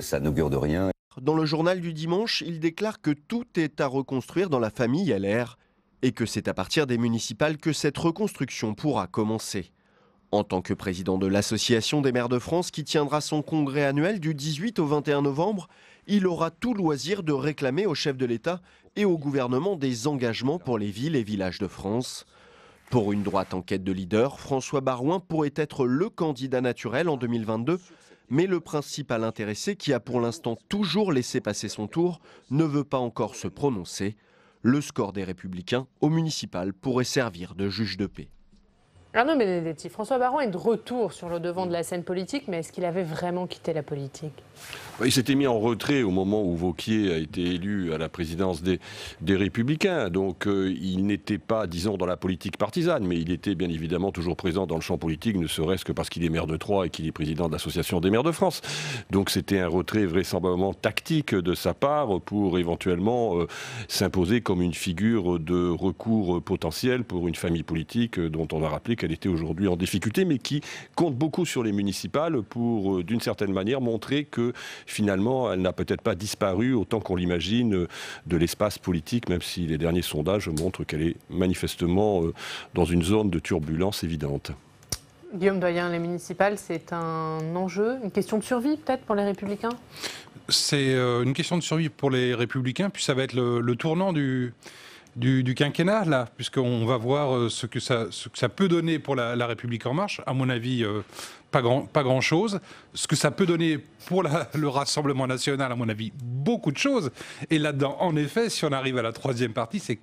Ça n'augure de rien. Dans le journal du dimanche, il déclare que tout est à reconstruire dans la famille LR et que c'est à partir des municipales que cette reconstruction pourra commencer. En tant que président de l'Association des maires de France qui tiendra son congrès annuel du 18 au 21 novembre, il aura tout loisir de réclamer au chef de l'État et au gouvernement des engagements pour les villes et villages de France. Pour une droite en quête de leader, François Baroin pourrait être le candidat naturel en 2022, mais le principal intéressé, qui a pour l'instant toujours laissé passer son tour, ne veut pas encore se prononcer. Le score des Républicains au municipal pourrait servir de juge de paix. Arnaud Benedetti, François Baroin est de retour sur le devant de la scène politique, mais est-ce qu'il avait vraiment quitté la politique ? Il s'était mis en retrait au moment où Wauquiez a été élu à la présidence des Républicains. Donc il n'était pas, disons, dans la politique partisane, mais il était bien évidemment toujours présent dans le champ politique, ne serait-ce que parce qu'il est maire de Troyes et qu'il est président de l'Association des maires de France. Donc c'était un retrait vraisemblablement tactique de sa part pour éventuellement s'imposer comme une figure de recours potentiel pour une famille politique dont on a rappelé qu'elle était aujourd'hui en difficulté, mais qui compte beaucoup sur les municipales pour, d'une certaine manière, montrer que finalement, elle n'a peut-être pas disparu autant qu'on l'imagine de l'espace politique, même si les derniers sondages montrent qu'elle est manifestement dans une zone de turbulence évidente. Guillaume Doyen, les municipales, c'est un enjeu, une question de survie peut-être pour les Républicains ? C'est une question de survie pour les Républicains, puis ça va être le tournant du quinquennat, là, puisqu'on va voir ce que ça peut donner pour la République En Marche. À mon avis, pas grand-chose. Ce que ça peut donner pour le Rassemblement national, à mon avis, beaucoup de choses. Et là-dedans, en effet, si on arrive à la troisième partie, c'est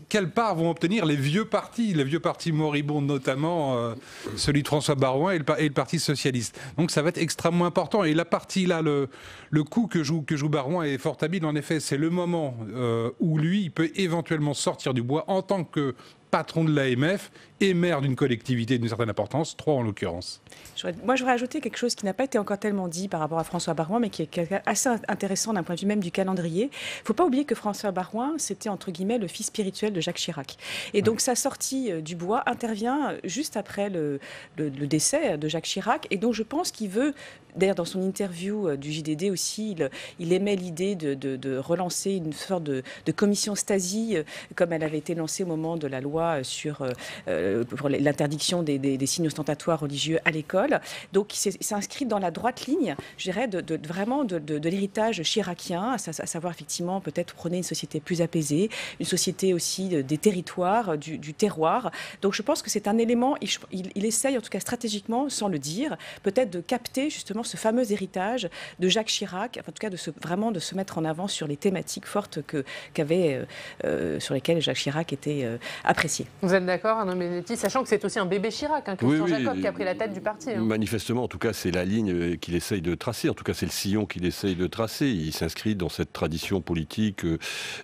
quelle part vont obtenir les vieux partis moribonds, notamment celui de François Baroin et le Parti socialiste. Donc ça va être extrêmement important. Et la partie là, le coup que joue Baroin est fort habile. En effet, c'est le moment où lui, il peut éventuellement sortir du bois en tant que patron de l'AMF et maire d'une collectivité d'une certaine importance, Troyes en l'occurrence. Moi, je voudrais ajouter quelque chose qui n'a pas été encore tellement dit par rapport à François Baroin, mais qui est assez intéressant d'un point de vue même du calendrier. Il ne faut pas oublier que François Baroin, c'était entre guillemets le fils spirituel de Jacques Chirac. Et donc sa sortie du bois intervient juste après le décès de Jacques Chirac. Et donc je pense qu'il veut, d'ailleurs dans son interview du JDD aussi, il aimait l'idée de relancer une sorte de commission Stasi, comme elle avait été lancée au moment de la loi pour l'interdiction des signes ostentatoires religieux à l'école. Donc il s'inscrit dans la droite ligne, je dirais, vraiment de l'héritage chiracien, à savoir effectivement peut-être prôner une société plus apaisée, une société aussi des territoires, du terroir. Donc je pense que c'est un élément, il essaye en tout cas stratégiquement, sans le dire, peut-être de capter justement ce fameux héritage de Jacques Chirac, en tout cas vraiment de se mettre en avant sur les thématiques fortes sur lesquelles Jacques Chirac était apprécié. Vous êtes d'accord, Arnaud Benedetti, sachant que c'est aussi un bébé Chirac, Christian Jacob, qui a pris la tête du parti. Manifestement, en tout cas, c'est la ligne qu'il essaye de tracer. En tout cas, c'est le sillon qu'il essaye de tracer. Il s'inscrit dans cette tradition politique,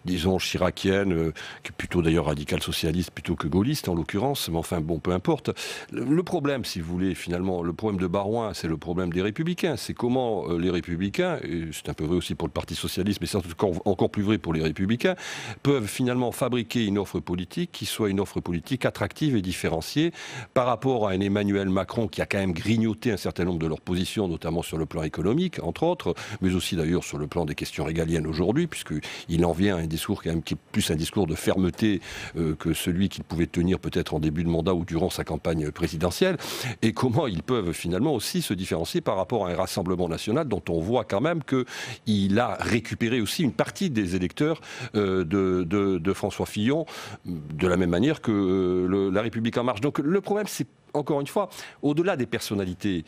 disons, chiracienne, qui est plutôt d'ailleurs radicale socialiste plutôt que gaulliste, en l'occurrence. Mais enfin, bon, peu importe. Le problème, si vous voulez, finalement, le problème de Baroin, c'est le problème des Républicains. C'est comment les Républicains, et c'est un peu vrai aussi pour le Parti socialiste, mais c'est encore plus vrai pour les Républicains, peuvent finalement fabriquer une offre politique qui soit une offre politique attractive et différenciée par rapport à un Emmanuel Macron qui a quand même grignoté un certain nombre de leurs positions, notamment sur le plan économique, entre autres, mais aussi d'ailleurs sur le plan des questions régaliennes aujourd'hui, puisqu'il en vient à un discours quand même qui est plus un discours de fermeté que celui qu'il pouvait tenir peut-être en début de mandat ou durant sa campagne présidentielle, et comment ils peuvent finalement aussi se différencier par rapport à un Rassemblement national dont on voit quand même qu'il a récupéré aussi une partie des électeurs de François Fillon, de la même manière que la République En Marche. Donc le problème, c'est encore une fois, au-delà des personnalités,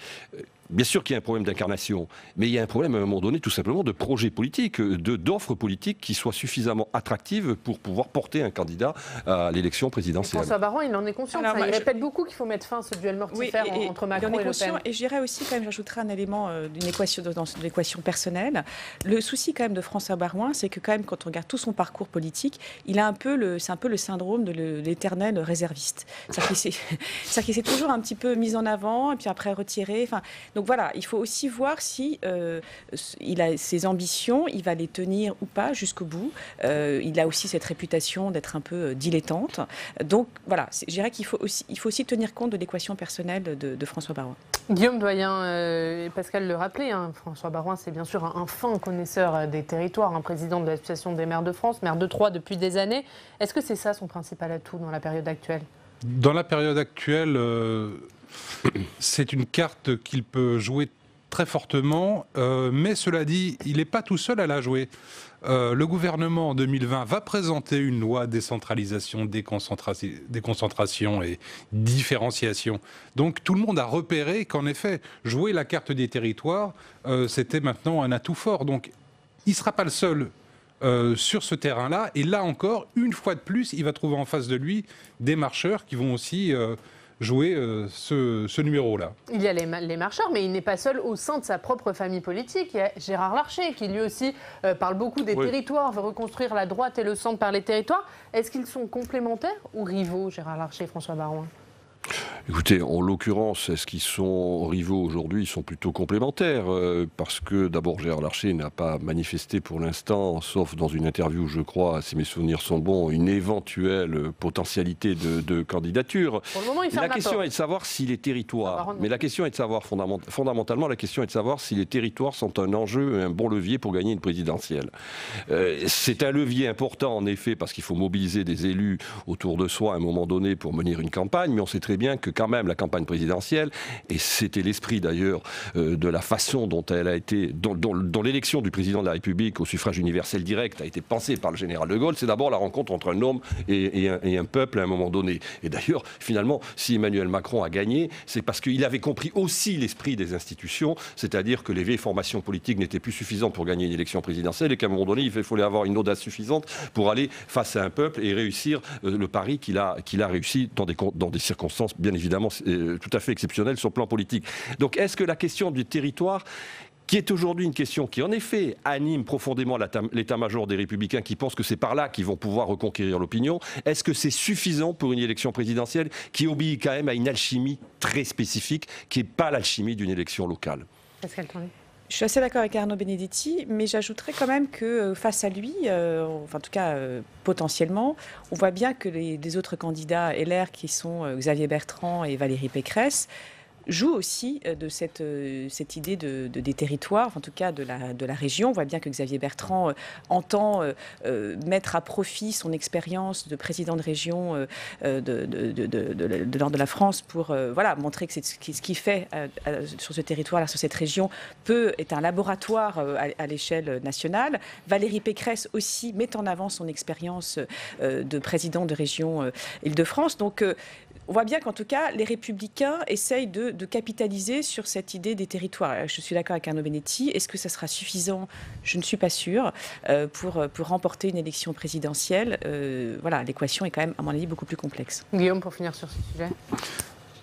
bien sûr qu'il y a un problème d'incarnation, mais il y a un problème à un moment donné tout simplement de projet politique, d'offres politiques qui soient suffisamment attractives pour pouvoir porter un candidat à l'élection présidentielle. François Baroin, il en est conscient. Il répète beaucoup qu'il faut mettre fin à ce duel mortifère entre Macron et Le Pen. Et je dirais aussi, quand même, j'ajouterai un élément d'une équation, dans l'équation personnelle. Le souci quand même de François Baroin, c'est que quand même, quand on regarde tout son parcours politique, c'est un peu le syndrome de l'éternel réserviste. C'est-à-dire qu'il s'est toujours un petit peu mis en avant et puis après retiré. Donc voilà, il faut aussi voir si il a ses ambitions, il va les tenir ou pas jusqu'au bout. Il a aussi cette réputation d'être un peu dilettante. Donc voilà, je dirais qu'il faut aussi tenir compte de l'équation personnelle de François Baroin. Guillaume Doyen, Pascal le rappelait, hein, François Baroin, c'est bien sûr un fin connaisseur des territoires, un président de l'Association des maires de France, maire de Troyes depuis des années. Est-ce que c'est ça son principal atout dans la période actuelle ? Dans la période actuelle, c'est une carte qu'il peut jouer très fortement, mais cela dit, il n'est pas tout seul à la jouer. Le gouvernement en 2020 va présenter une loi décentralisation, déconcentration et différenciation. Donc tout le monde a repéré qu'en effet, jouer la carte des territoires, c'était maintenant un atout fort. Donc il ne sera pas le seul sur ce terrain-là. Et là encore, une fois de plus, il va trouver en face de lui des marcheurs qui vont aussi jouer ce numéro-là. Il y a les marcheurs, mais il n'est pas seul au sein de sa propre famille politique. Il y a Gérard Larcher, qui lui aussi parle beaucoup des territoires, veut reconstruire la droite et le centre par les territoires. Est-ce qu'ils sont complémentaires ou rivaux, Gérard Larcher et François Baroin ? Écoutez, en l'occurrence, est-ce qu'ils sont rivaux aujourd'hui? Ils sont plutôt complémentaires, parce que d'abord Gérard Larcher n'a pas manifesté pour l'instant, sauf dans une interview, je crois, si mes souvenirs sont bons, une éventuelle potentialité de candidature. Pour le moment, il ferme la question est de savoir si les territoires, mais la question est de savoir, fondamentalement, la question est de savoir si les territoires sont un enjeu, un bon levier pour gagner une présidentielle. C'est un levier important, en effet, parce qu'il faut mobiliser des élus autour de soi à un moment donné pour mener une campagne, mais on sait très bien que quand même la campagne présidentielle, et c'était l'esprit d'ailleurs de la façon dont elle a été, dont l'élection du président de la République au suffrage universel direct a été pensée par le général de Gaulle, c'est d'abord la rencontre entre un homme et un peuple à un moment donné. Et d'ailleurs, finalement, si Emmanuel Macron a gagné, c'est parce qu'il avait compris aussi l'esprit des institutions, c'est-à-dire que les vieilles formations politiques n'étaient plus suffisantes pour gagner une élection présidentielle et qu'à un moment donné, il fallait avoir une audace suffisante pour aller face à un peuple et réussir le pari qu'il a réussi dans des circonstances bien évidemment tout à fait exceptionnelles sur le plan politique. Donc est-ce que la question du territoire, qui est aujourd'hui une question qui, en effet, anime profondément l'état-major des Républicains, qui pensent que c'est par là qu'ils vont pouvoir reconquérir l'opinion, est-ce que c'est suffisant pour une élection présidentielle qui obéit quand même à une alchimie très spécifique, qui n'est pas l'alchimie d'une élection locale? Pascal Tanguy. Je suis assez d'accord avec Arnaud Benedetti, mais j'ajouterais quand même que face à lui, enfin en tout cas potentiellement, on voit bien que les autres candidats LR qui sont Xavier Bertrand et Valérie Pécresse joue aussi de cette idée des territoires, en tout cas de la région. On voit bien que Xavier Bertrand entend mettre à profit son expérience de président de région de nord de la France pour montrer que ce qu'il fait sur ce territoire, sur cette région, est un laboratoire à l'échelle nationale. Valérie Pécresse aussi met en avant son expérience de président de région Île-de-France. Donc, on voit bien qu'en tout cas, les Républicains essayent de capitaliser sur cette idée des territoires. Je suis d'accord avec Arnaud Benedetti. Est-ce que ça sera suffisant? Je ne suis pas sûre pour remporter une élection présidentielle. L'équation est quand même, à mon avis, beaucoup plus complexe. Guillaume, pour finir sur ce sujet.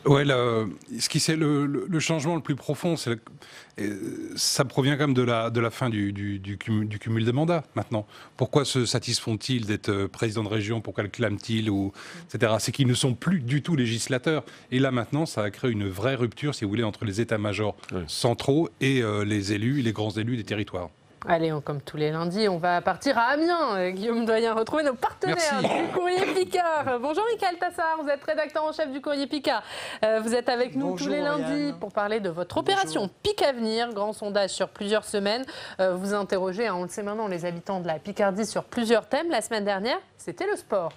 Ouais, le changement le plus profond, ça provient quand même de la fin du cumul des mandats maintenant. Pourquoi se satisfont-ils d'être président de région? Pourquoi le clament-ils, etc. C'est qu'ils ne sont plus du tout législateurs. Et là maintenant, ça a créé une vraie rupture, si vous voulez, entre les états-majors centraux et les élus, les grands élus des territoires. Allez, comme tous les lundis, on va partir à Amiens. Guillaume Doyen, retrouver nos partenaires du Courrier Picard. Bonjour Michael Tassard, vous êtes rédacteur en chef du Courrier Picard. Vous êtes avec nous tous les lundis pour parler de votre opération Pic Avenir, grand sondage sur plusieurs semaines. Vous interrogez, on le sait maintenant, les habitants de la Picardie sur plusieurs thèmes. La semaine dernière, c'était le sport.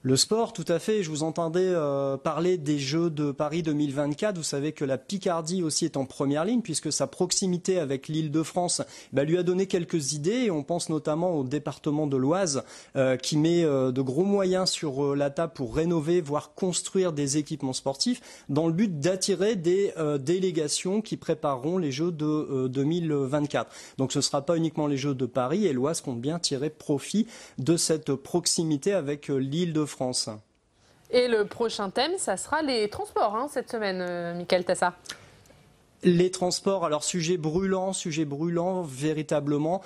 Le sport, tout à fait. Je vous entendais parler des Jeux de Paris 2024. Vous savez que la Picardie aussi est en première ligne puisque sa proximité avec l'Île-de-France lui a donné quelques idées. Et on pense notamment au département de l'Oise qui met de gros moyens sur la table pour rénover, voire construire des équipements sportifs dans le but d'attirer des délégations qui prépareront les Jeux de 2024. Donc ce ne sera pas uniquement les Jeux de Paris et l'Oise compte bien tirer profit de cette proximité avec l'Île-de-France. Et le prochain thème, ça sera les transports cette semaine, Michael Tassard. Les transports, alors sujet brûlant véritablement.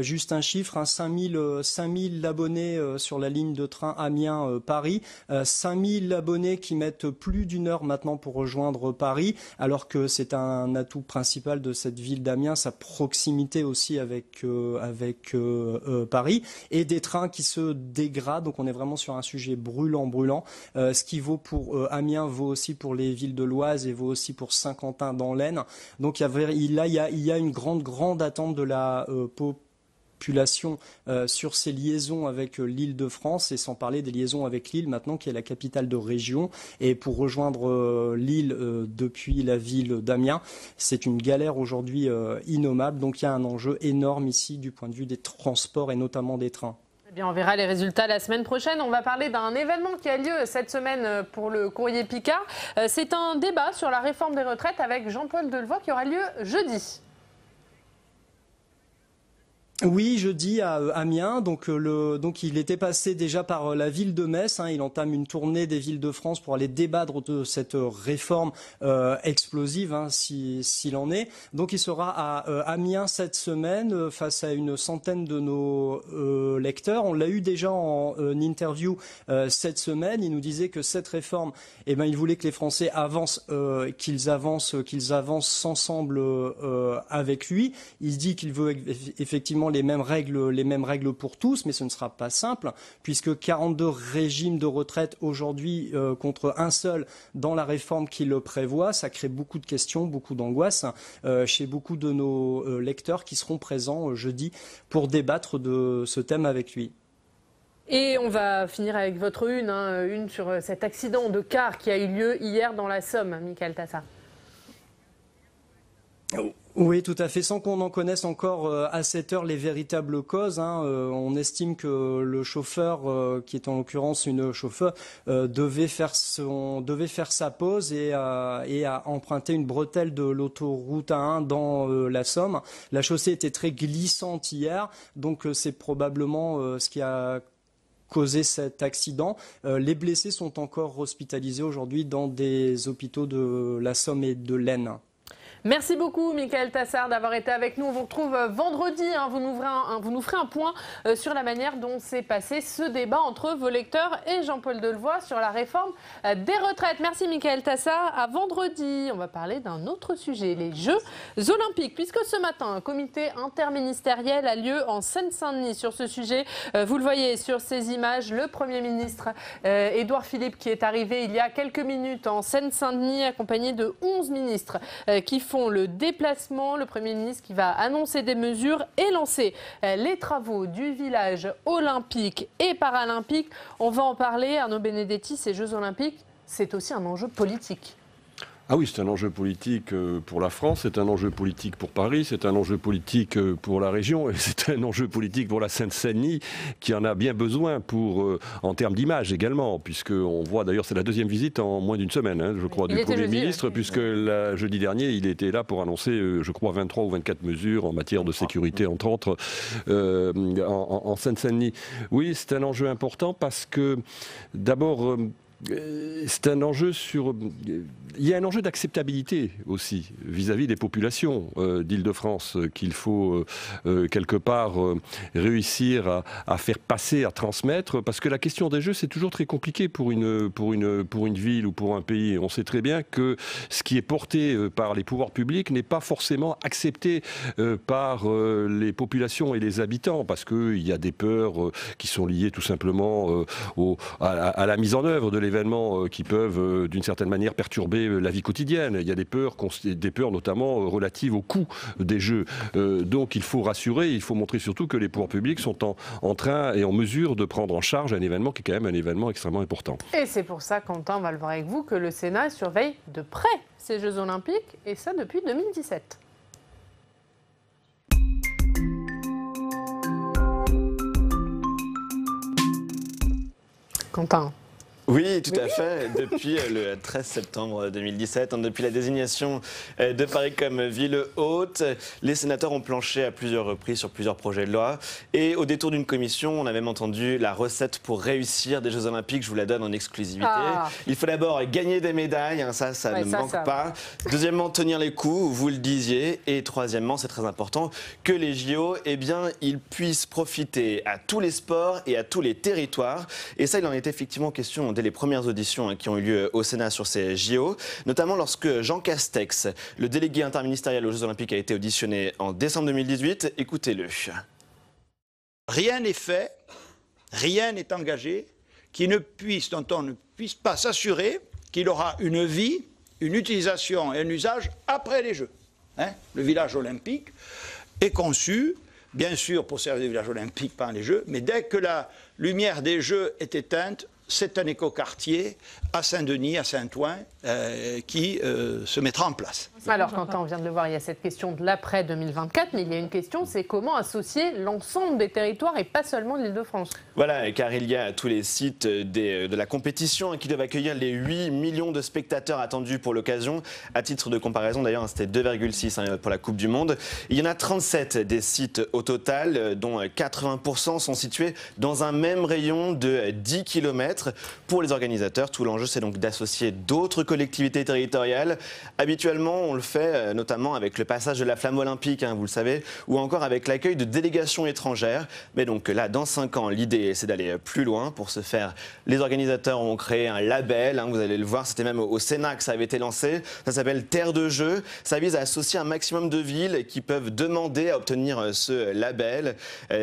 Juste un chiffre, 5000 abonnés sur la ligne de train Amiens-Paris, 5000 abonnés qui mettent plus d'une heure maintenant pour rejoindre Paris, alors que c'est un atout principal de cette ville d'Amiens, sa proximité aussi avec Paris, et des trains qui se dégradent. Donc on est vraiment sur un sujet brûlant. Ce qui vaut pour Amiens vaut aussi pour les villes de l'Oise et vaut aussi pour Saint-Quentin dans l'Aisne. Donc il y a une grande attente de la population sur ces liaisons avec l'Île-de-France, et sans parler des liaisons avec Lille maintenant, qui est la capitale de région. Et pour rejoindre Lille depuis la ville d'Amiens, c'est une galère aujourd'hui innommable. Donc il y a un enjeu énorme ici du point de vue des transports et notamment des trains. Eh bien, on verra les résultats la semaine prochaine. On va parler d'un événement qui a lieu cette semaine pour le Courrier Picard. C'est un débat sur la réforme des retraites avec Jean-Paul Delevoye qui aura lieu jeudi. Oui, jeudi à Amiens. Donc il était passé déjà par la ville de Metz. Il entame une tournée des villes de France pour aller débattre de cette réforme explosive, s'il en est. Donc il sera à Amiens cette semaine face à une centaine de nos lecteurs. On l'a eu déjà en interview cette semaine. Il nous disait que cette réforme, il voulait que les Français avancent, qu'ils avancent ensemble avec lui. Il dit qu'il veut effectivement les mêmes règles pour tous, mais ce ne sera pas simple, puisque 42 régimes de retraite aujourd'hui contre un seul dans la réforme qui le prévoit, ça crée beaucoup de questions, beaucoup d'angoisse chez beaucoup de nos lecteurs qui seront présents jeudi pour débattre de ce thème avec lui. Et on va finir avec votre une sur cet accident de car qui a eu lieu hier dans la Somme, Michael Tassard. Oui, tout à fait, sans qu'on en connaisse encore à cette heure les véritables causes. On estime que le chauffeur, qui est en l'occurrence une chauffeur, devait faire sa pause et a emprunté une bretelle de l'autoroute A1 dans la Somme. La chaussée était très glissante hier, donc c'est probablement ce qui a causé cet accident. Les blessés sont encore hospitalisés aujourd'hui dans des hôpitaux de la Somme et de l'Aisne. Merci beaucoup, Michael Tassard, d'avoir été avec nous. On vous retrouve vendredi. Vous nous ferez un point sur la manière dont s'est passé ce débat entre vos lecteurs et Jean-Paul Delevoye sur la réforme des retraites. Merci, Michael Tassard. À vendredi, on va parler d'un autre sujet, les Jeux Olympiques. Puisque ce matin, un comité interministériel a lieu en Seine-Saint-Denis sur ce sujet. Vous le voyez sur ces images, le Premier ministre Édouard Philippe qui est arrivé il y a quelques minutes en Seine-Saint-Denis accompagné de 11 ministres qui font le déplacement, le Premier ministre qui va annoncer des mesures et lancer les travaux du village olympique et paralympique. On va en parler, Arnaud Benedetti, ces Jeux Olympiques, c'est aussi un enjeu politique. Ah oui, c'est un enjeu politique pour la France, c'est un enjeu politique pour Paris, c'est un enjeu politique pour la région et c'est un enjeu politique pour la Seine-Saint-Denis qui en a bien besoin en termes d'image également, puisqu'on voit d'ailleurs, c'est la deuxième visite en moins d'une semaine, je crois, du Premier ministre, puisque jeudi dernier, il était là pour annoncer, je crois, 23 ou 24 mesures en matière de sécurité, entre autres, en Seine-Saint-Denis. Oui, c'est un enjeu important parce que, d'abord, c'est un enjeu il y a un enjeu d'acceptabilité aussi vis-à-vis des populations d'Île-de-France qu'il faut quelque part réussir à faire passer, à transmettre, parce que la question des Jeux c'est toujours très compliqué pour une ville ou pour un pays. On sait très bien que ce qui est porté par les pouvoirs publics n'est pas forcément accepté par les populations et les habitants, parce qu'il y a des peurs qui sont liées tout simplement à la mise en œuvre de l'événement qui peuvent d'une certaine manière perturber la vie quotidienne. Il y a des peurs notamment relatives au coût des Jeux. Donc il faut rassurer, il faut montrer surtout que les pouvoirs publics sont en train et en mesure de prendre en charge un événement qui est quand même un événement extrêmement important. Et c'est pour ça, Quentin, on va le voir avec vous, que le Sénat surveille de près ces Jeux Olympiques, et ça depuis 2017. Quentin. Oui, tout à fait. Depuis le 13 septembre 2017, depuis la désignation de Paris comme ville hôte, les sénateurs ont planché à plusieurs reprises sur plusieurs projets de loi. Et au détour d'une commission, on a même entendu la recette pour réussir des Jeux Olympiques. Je vous la donne en exclusivité. Il faut d'abord gagner des médailles, ça ne manque pas. Deuxièmement, tenir les coups, vous le disiez. Et troisièmement, c'est très important, que les JO, ils puissent profiter à tous les sports et à tous les territoires. Et ça, il en est effectivement question dès les premières auditions qui ont eu lieu au Sénat sur ces JO, notamment lorsque Jean Castex, le délégué interministériel aux Jeux Olympiques, a été auditionné en décembre 2018. Écoutez-le. Rien n'est fait, rien n'est engagé dont on ne puisse pas s'assurer qu'il aura une vie, une utilisation et un usage après les Jeux. Le village olympique est conçu, bien sûr, pour servir le village olympique pendant les Jeux, mais dès que la lumière des Jeux est éteinte, c'est un écoquartier à Saint-Denis, à Saint-Ouen, qui se mettra en place. Alors, Quentin, on vient de le voir, il y a cette question de l'après 2024, mais il y a une question, c'est comment associer l'ensemble des territoires et pas seulement de l'Île-de-France. Voilà, car il y a tous les sites de la compétition qui doivent accueillir les 8 millions de spectateurs attendus pour l'occasion. À titre de comparaison, d'ailleurs, c'était 2,6 pour la Coupe du Monde. Il y en a 37 des sites au total, dont 80% sont situés dans un même rayon de 10 km. Pour les organisateurs, tout l'enjeu, c'est donc d'associer d'autres collectivités territoriales. Habituellement, on le fait notamment avec le passage de la flamme olympique, vous le savez, ou encore avec l'accueil de délégations étrangères. Mais donc là, dans 5 ans, l'idée, c'est d'aller plus loin. Pour ce faire, les organisateurs ont créé un label, vous allez le voir, c'était même au Sénat que ça avait été lancé. Ça s'appelle Terre de Jeux. Ça vise à associer un maximum de villes qui peuvent demander à obtenir ce label.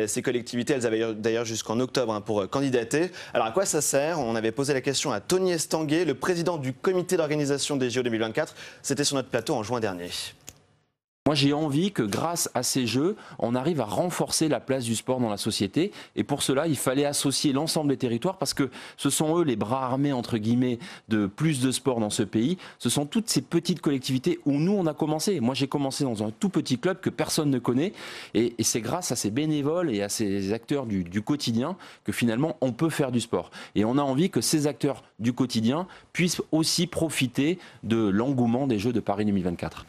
Ces collectivités, elles avaient d'ailleurs jusqu'en octobre pour candidater. Alors à quoi ça sert? On avait posé la question à Tony Estanguet, le président du comité d'organisation des JO 2024. C'était sur notre plateau en juin dernier. Moi, j'ai envie que grâce à ces Jeux, on arrive à renforcer la place du sport dans la société. Et pour cela, il fallait associer l'ensemble des territoires parce que ce sont eux les bras armés, entre guillemets, de plus de sport dans ce pays. Ce sont toutes ces petites collectivités où nous, on a commencé. Moi, j'ai commencé dans un tout petit club que personne ne connaît. Et c'est grâce à ces bénévoles et à ces acteurs du quotidien que finalement, on peut faire du sport. Et on a envie que ces acteurs du quotidien puissent aussi profiter de l'engouement des Jeux de Paris 2024.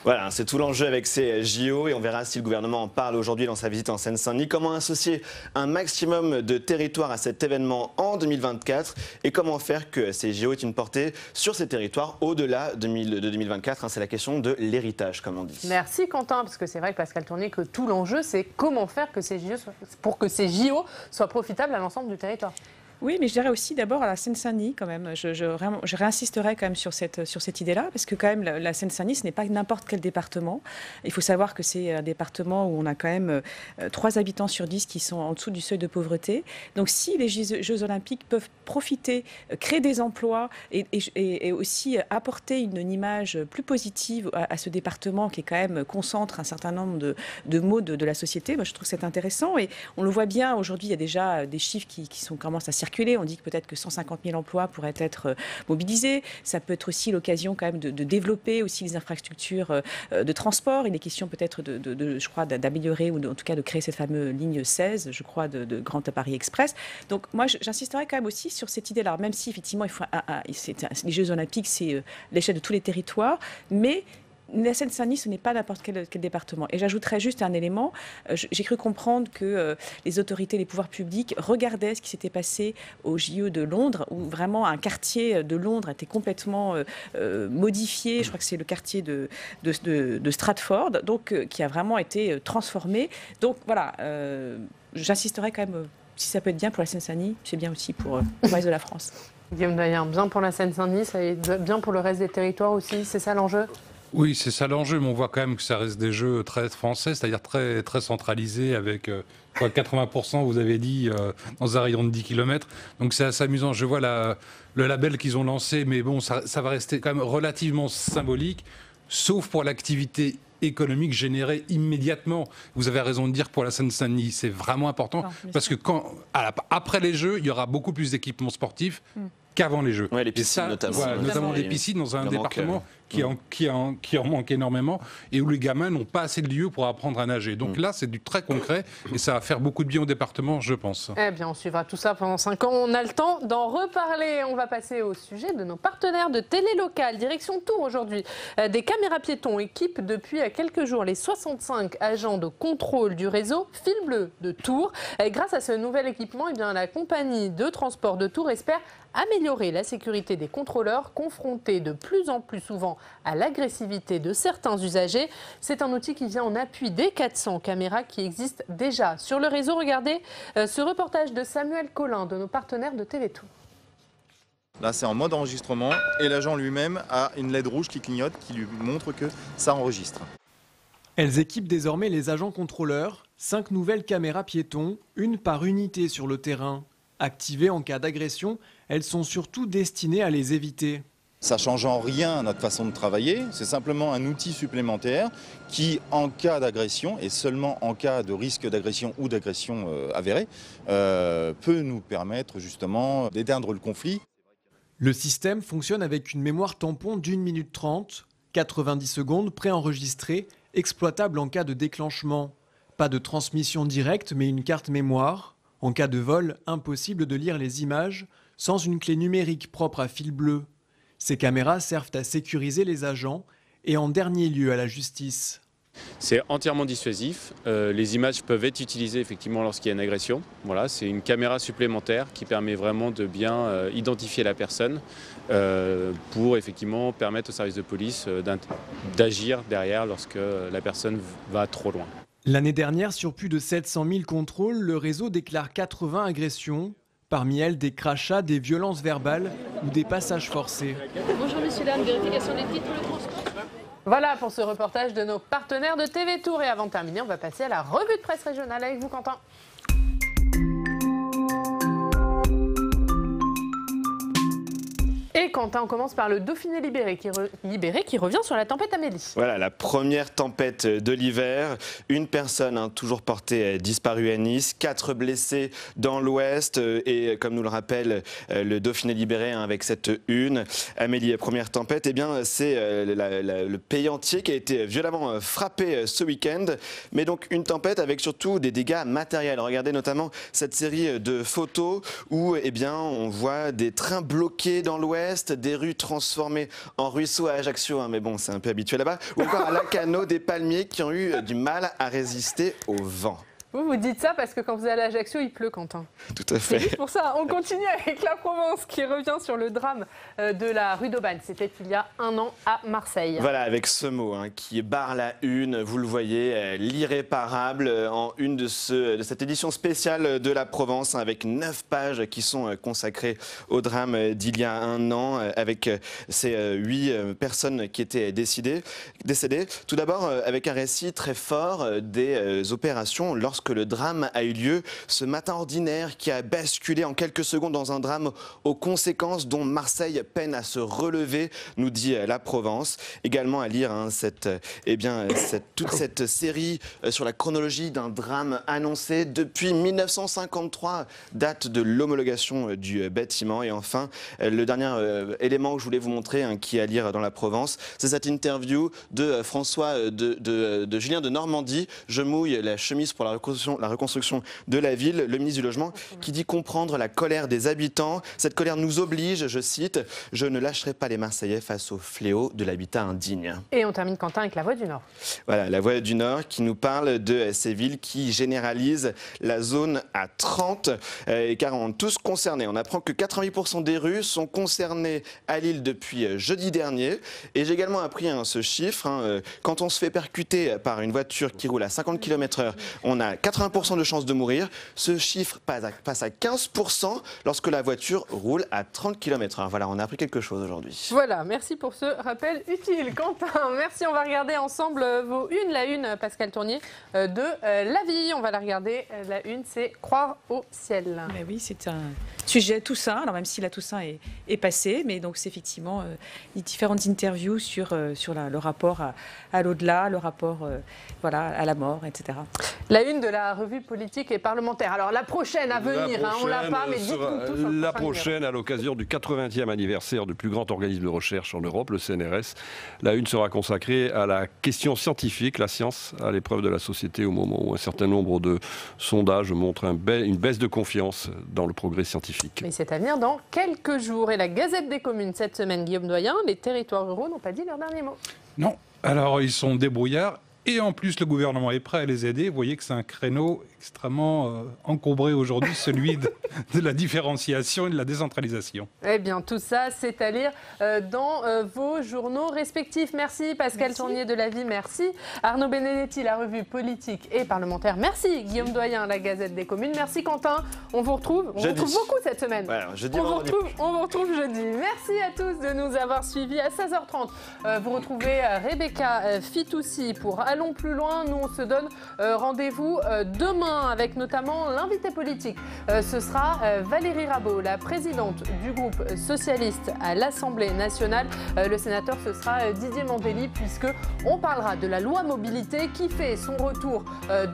Voilà, c'est tout l'enjeu avec ces JO et on verra si le gouvernement en parle aujourd'hui dans sa visite en Seine-Saint-Denis. Comment associer un maximum de territoires à cet événement en 2024 et comment faire que ces JO aient une portée sur ces territoires au-delà de 2024. C'est la question de l'héritage, comme on dit. Merci Quentin, parce que c'est vrai que Pascal Tournier, que tout l'enjeu, c'est comment faire que ces JO pour que ces JO soient profitables à l'ensemble du territoire. Oui, mais je dirais aussi d'abord à la Seine-Saint-Denis quand même. Je réinsisterai quand même sur cette idée-là, parce que quand même la Seine-Saint-Denis, ce n'est pas n'importe quel département. Il faut savoir que c'est un département où on a quand même 3 habitants sur 10 qui sont en dessous du seuil de pauvreté. Donc si les Jeux Olympiques peuvent profiter, créer des emplois et aussi apporter une image plus positive à ce département qui est quand même concentre un certain nombre de maux de la société, moi je trouve que c'est intéressant. Et on le voit bien, aujourd'hui il y a déjà des chiffres qui commencent à circuler. On dit que peut-être que 150 000 emplois pourraient être mobilisés. Ça peut être aussi l'occasion quand même de développer aussi les infrastructures de transport. Il est question peut-être je crois, d'améliorer ou en tout cas de créer cette fameuse ligne 16, je crois, de Grand Paris Express. Donc moi, j'insisterai quand même aussi sur cette idée-là, même si effectivement, les Jeux Olympiques, c'est l'échelle de tous les territoires, mais la Seine-Saint-Denis, ce n'est pas n'importe quel département. Et j'ajouterais juste un élément. J'ai cru comprendre que les autorités, les pouvoirs publics regardaient ce qui s'était passé au JO de Londres, où vraiment un quartier de Londres était complètement modifié. Je crois que c'est le quartier de Stratford, donc qui a vraiment été transformé. Donc voilà, j'insisterai quand même, si ça peut être bien pour la Seine-Saint-Denis, c'est bien aussi pour le reste de la France. Guillaume Dayen, bien pour la Seine-Saint-Denis, ça est bien pour le reste des territoires aussi, c'est ça l'enjeu ? Oui, c'est ça l'enjeu, mais on voit quand même que ça reste des jeux très français, c'est-à-dire très, très centralisés avec 80%, vous avez dit, dans un rayon de 10 km. Donc c'est assez amusant. Je vois le label qu'ils ont lancé, mais bon, ça va rester quand même relativement symbolique, sauf pour l'activité économique générée immédiatement. Vous avez raison de dire pour la Seine-Saint-Denis, c'est vraiment important, parce que après les Jeux, il y aura beaucoup plus d'équipements sportifs qu'avant les Jeux. Ouais, les piscines notamment. Voilà, notamment des piscines dans un département qui en manque énormément et où les gamins n'ont pas assez de lieux pour apprendre à nager. Donc là, c'est du très concret et ça va faire beaucoup de bien au département, je pense. Eh bien, on suivra tout ça pendant 5 ans. On a le temps d'en reparler. On va passer au sujet de nos partenaires de télé locale. Direction Tours aujourd'hui. Des caméras piétons équipent depuis quelques jours les 65 agents de contrôle du réseau Fil Bleu de Tours. Et grâce à ce nouvel équipement, eh bien, la compagnie de transport de Tours espère améliorer la sécurité des contrôleurs confrontés de plus en plus souvent à l'agressivité de certains usagers. C'est un outil qui vient en appui des 400 caméras qui existent déjà sur le réseau. Regardez ce reportage de Samuel Collin de nos partenaires de Télétour. Là, c'est en mode enregistrement et l'agent lui-même a une LED rouge qui clignote qui lui montre que ça enregistre. Elles équipent désormais les agents contrôleurs. 5 nouvelles caméras piétons, une par unité sur le terrain. Activées en cas d'agression, elles sont surtout destinées à les éviter. Ça ne change en rien notre façon de travailler, c'est simplement un outil supplémentaire qui, en cas d'agression, et seulement en cas de risque d'agression ou d'agression avérée, peut nous permettre justement d'éteindre le conflit. Le système fonctionne avec une mémoire tampon d'1 minute 30, 90 secondes préenregistrées, exploitable en cas de déclenchement. Pas de transmission directe, mais une carte mémoire. En cas de vol, impossible de lire les images sans une clé numérique propre à Fil Bleu. Ces caméras servent à sécuriser les agents et en dernier lieu à la justice. C'est entièrement dissuasif. Les images peuvent être utilisées effectivement lorsqu'il y a une agression. Voilà, c'est une caméra supplémentaire qui permet vraiment de bien identifier la personne pour effectivement permettre au service de police d'agir derrière lorsque la personne va trop loin. L'année dernière, sur plus de 700 000 contrôles, le réseau déclare 80 agressions. Parmi elles, des crachats, des violences verbales ou des passages forcés. Bonjour messieurs, dames, vérification des titres, le transport. Voilà pour ce reportage de nos partenaires de TV Tours. Et avant de terminer, on va passer à la revue de presse régionale avec vous, Quentin. Et Quentin, on commence par le Dauphiné libéré qui revient sur la tempête Amélie. Voilà, la première tempête de l'hiver. Une personne toujours portée disparue à Nice, 4 blessés dans l'Ouest. Et comme nous le rappelle le Dauphiné libéré avec cette une, Amélie, première tempête, eh bien c'est le pays entier qui a été violemment frappé ce week-end. Mais donc une tempête avec surtout des dégâts matériels. Regardez notamment cette série de photos où eh bien, on voit des trains bloqués dans l'Ouest, des rues transformées en ruisseaux à Ajaccio, mais bon, c'est un peu habituel là-bas, ou encore à Lacanau, des palmiers qui ont eu du mal à résister au vent. Vous dites ça parce que quand vous allez à Ajaccio, il pleut, Quentin. Tout à fait. C'est juste pour ça. On continue avec la Provence qui revient sur le drame de la rue d'Aubagne. C'était il y a 1 an à Marseille. Voilà, avec ce mot qui barre la une, vous le voyez, l'irréparable, en une de cette édition spéciale de la Provence, avec 9 pages qui sont consacrées au drame d'il y a 1 an, avec ces 8 personnes qui étaient décédées. Tout d'abord, avec un récit très fort des opérations lorsque le drame a eu lieu, ce matin ordinaire qui a basculé en quelques secondes dans un drame aux conséquences dont Marseille peine à se relever, nous dit la Provence. Également à lire toute cette série sur la chronologie d'un drame annoncé depuis 1953, date de l'homologation du bâtiment. Et enfin, le dernier élément que je voulais vous montrer, qui est à lire dans la Provence, c'est cette interview de François de Julien de Normandie. Je mouille la chemise pour la reconstruction de la ville, le ministre du Logement, qui dit comprendre la colère des habitants. Cette colère nous oblige, je cite, « Je ne lâcherai pas les Marseillais face au fléau de l'habitat indigne ». Et on termine, Quentin, avec la Voix du Nord. Voilà, la Voix du Nord qui nous parle de ces villes qui généralisent la zone à 30, car on est tous concernés. On apprend que 88% des rues sont concernées à Lille depuis jeudi dernier. Et j'ai également appris ce chiffre, quand on se fait percuter par une voiture qui roule à 50 km/h, on a 80% de chances de mourir. Ce chiffre passe à 15% lorsque la voiture roule à 30 km/h. Voilà, on a appris quelque chose aujourd'hui. Voilà, merci pour ce rappel utile. Quentin, merci. On va regarder ensemble vos unes. La une, Pascal Tournier, de La Vie. On va la regarder. La une, c'est Croire au ciel. Mais oui, c'est un sujet Toussaint. Alors même si la Toussaint est passée, mais donc c'est effectivement les différentes interviews sur le rapport à l'au-delà, le rapport à la mort, etc. La une de de la revue politique et parlementaire. Alors la prochaine à venir, on ne l'a pas, mais dites-nous tout sur le la prochain prochaine, à l'occasion du 80e anniversaire du plus grand organisme de recherche en Europe, le CNRS. La une sera consacrée à la question scientifique, la science à l'épreuve de la société, au moment où un certain nombre de sondages montrent une baisse de confiance dans le progrès scientifique. Mais c'est à venir dans quelques jours. Et la Gazette des communes cette semaine, Guillaume Doyen, les territoires ruraux n'ont pas dit leur dernier mot. Non, alors ils sont débrouillards. Et en plus, le gouvernement est prêt à les aider. Vous voyez que c'est un créneau extrêmement encombré aujourd'hui, celui de la différenciation et de la décentralisation. Eh bien, tout ça, c'est à lire dans vos journaux respectifs. Merci Pascal Tournier de La Vie, merci. Arnaud Benedetti, la revue politique et parlementaire. Merci Guillaume Doyen, la Gazette des communes. Merci Quentin. On vous retrouve. On vous retrouve beaucoup cette semaine. Ouais, jeudi, on vous retrouve jeudi. Merci à tous de nous avoir suivis à 16h30. Vous retrouvez Rebecca Fitoussi pour Allons plus loin. Nous, on se donne rendez-vous demain avec notamment l'invité politique. Ce sera Valérie Rabault, la présidente du groupe socialiste à l'Assemblée nationale. Le sénateur, ce sera Didier Mandelli, puisqu'on parlera de la loi mobilité qui fait son retour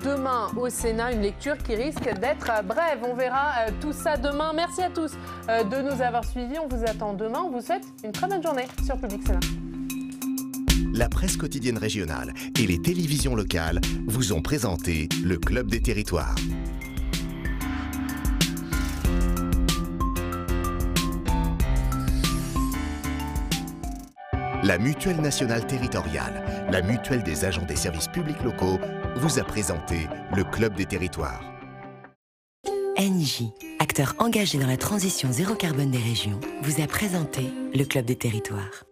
demain au Sénat. Une lecture qui risque d'être brève. On verra tout ça demain. Merci à tous de nous avoir suivis. On vous attend demain. On vous souhaite une très bonne journée sur Public Sénat. La presse quotidienne régionale et les télévisions locales vous ont présenté le Club des territoires. La Mutuelle nationale territoriale, la mutuelle des agents des services publics locaux, vous a présenté le Club des territoires. Engie, acteur engagé dans la transition zéro carbone des régions, vous a présenté le Club des territoires.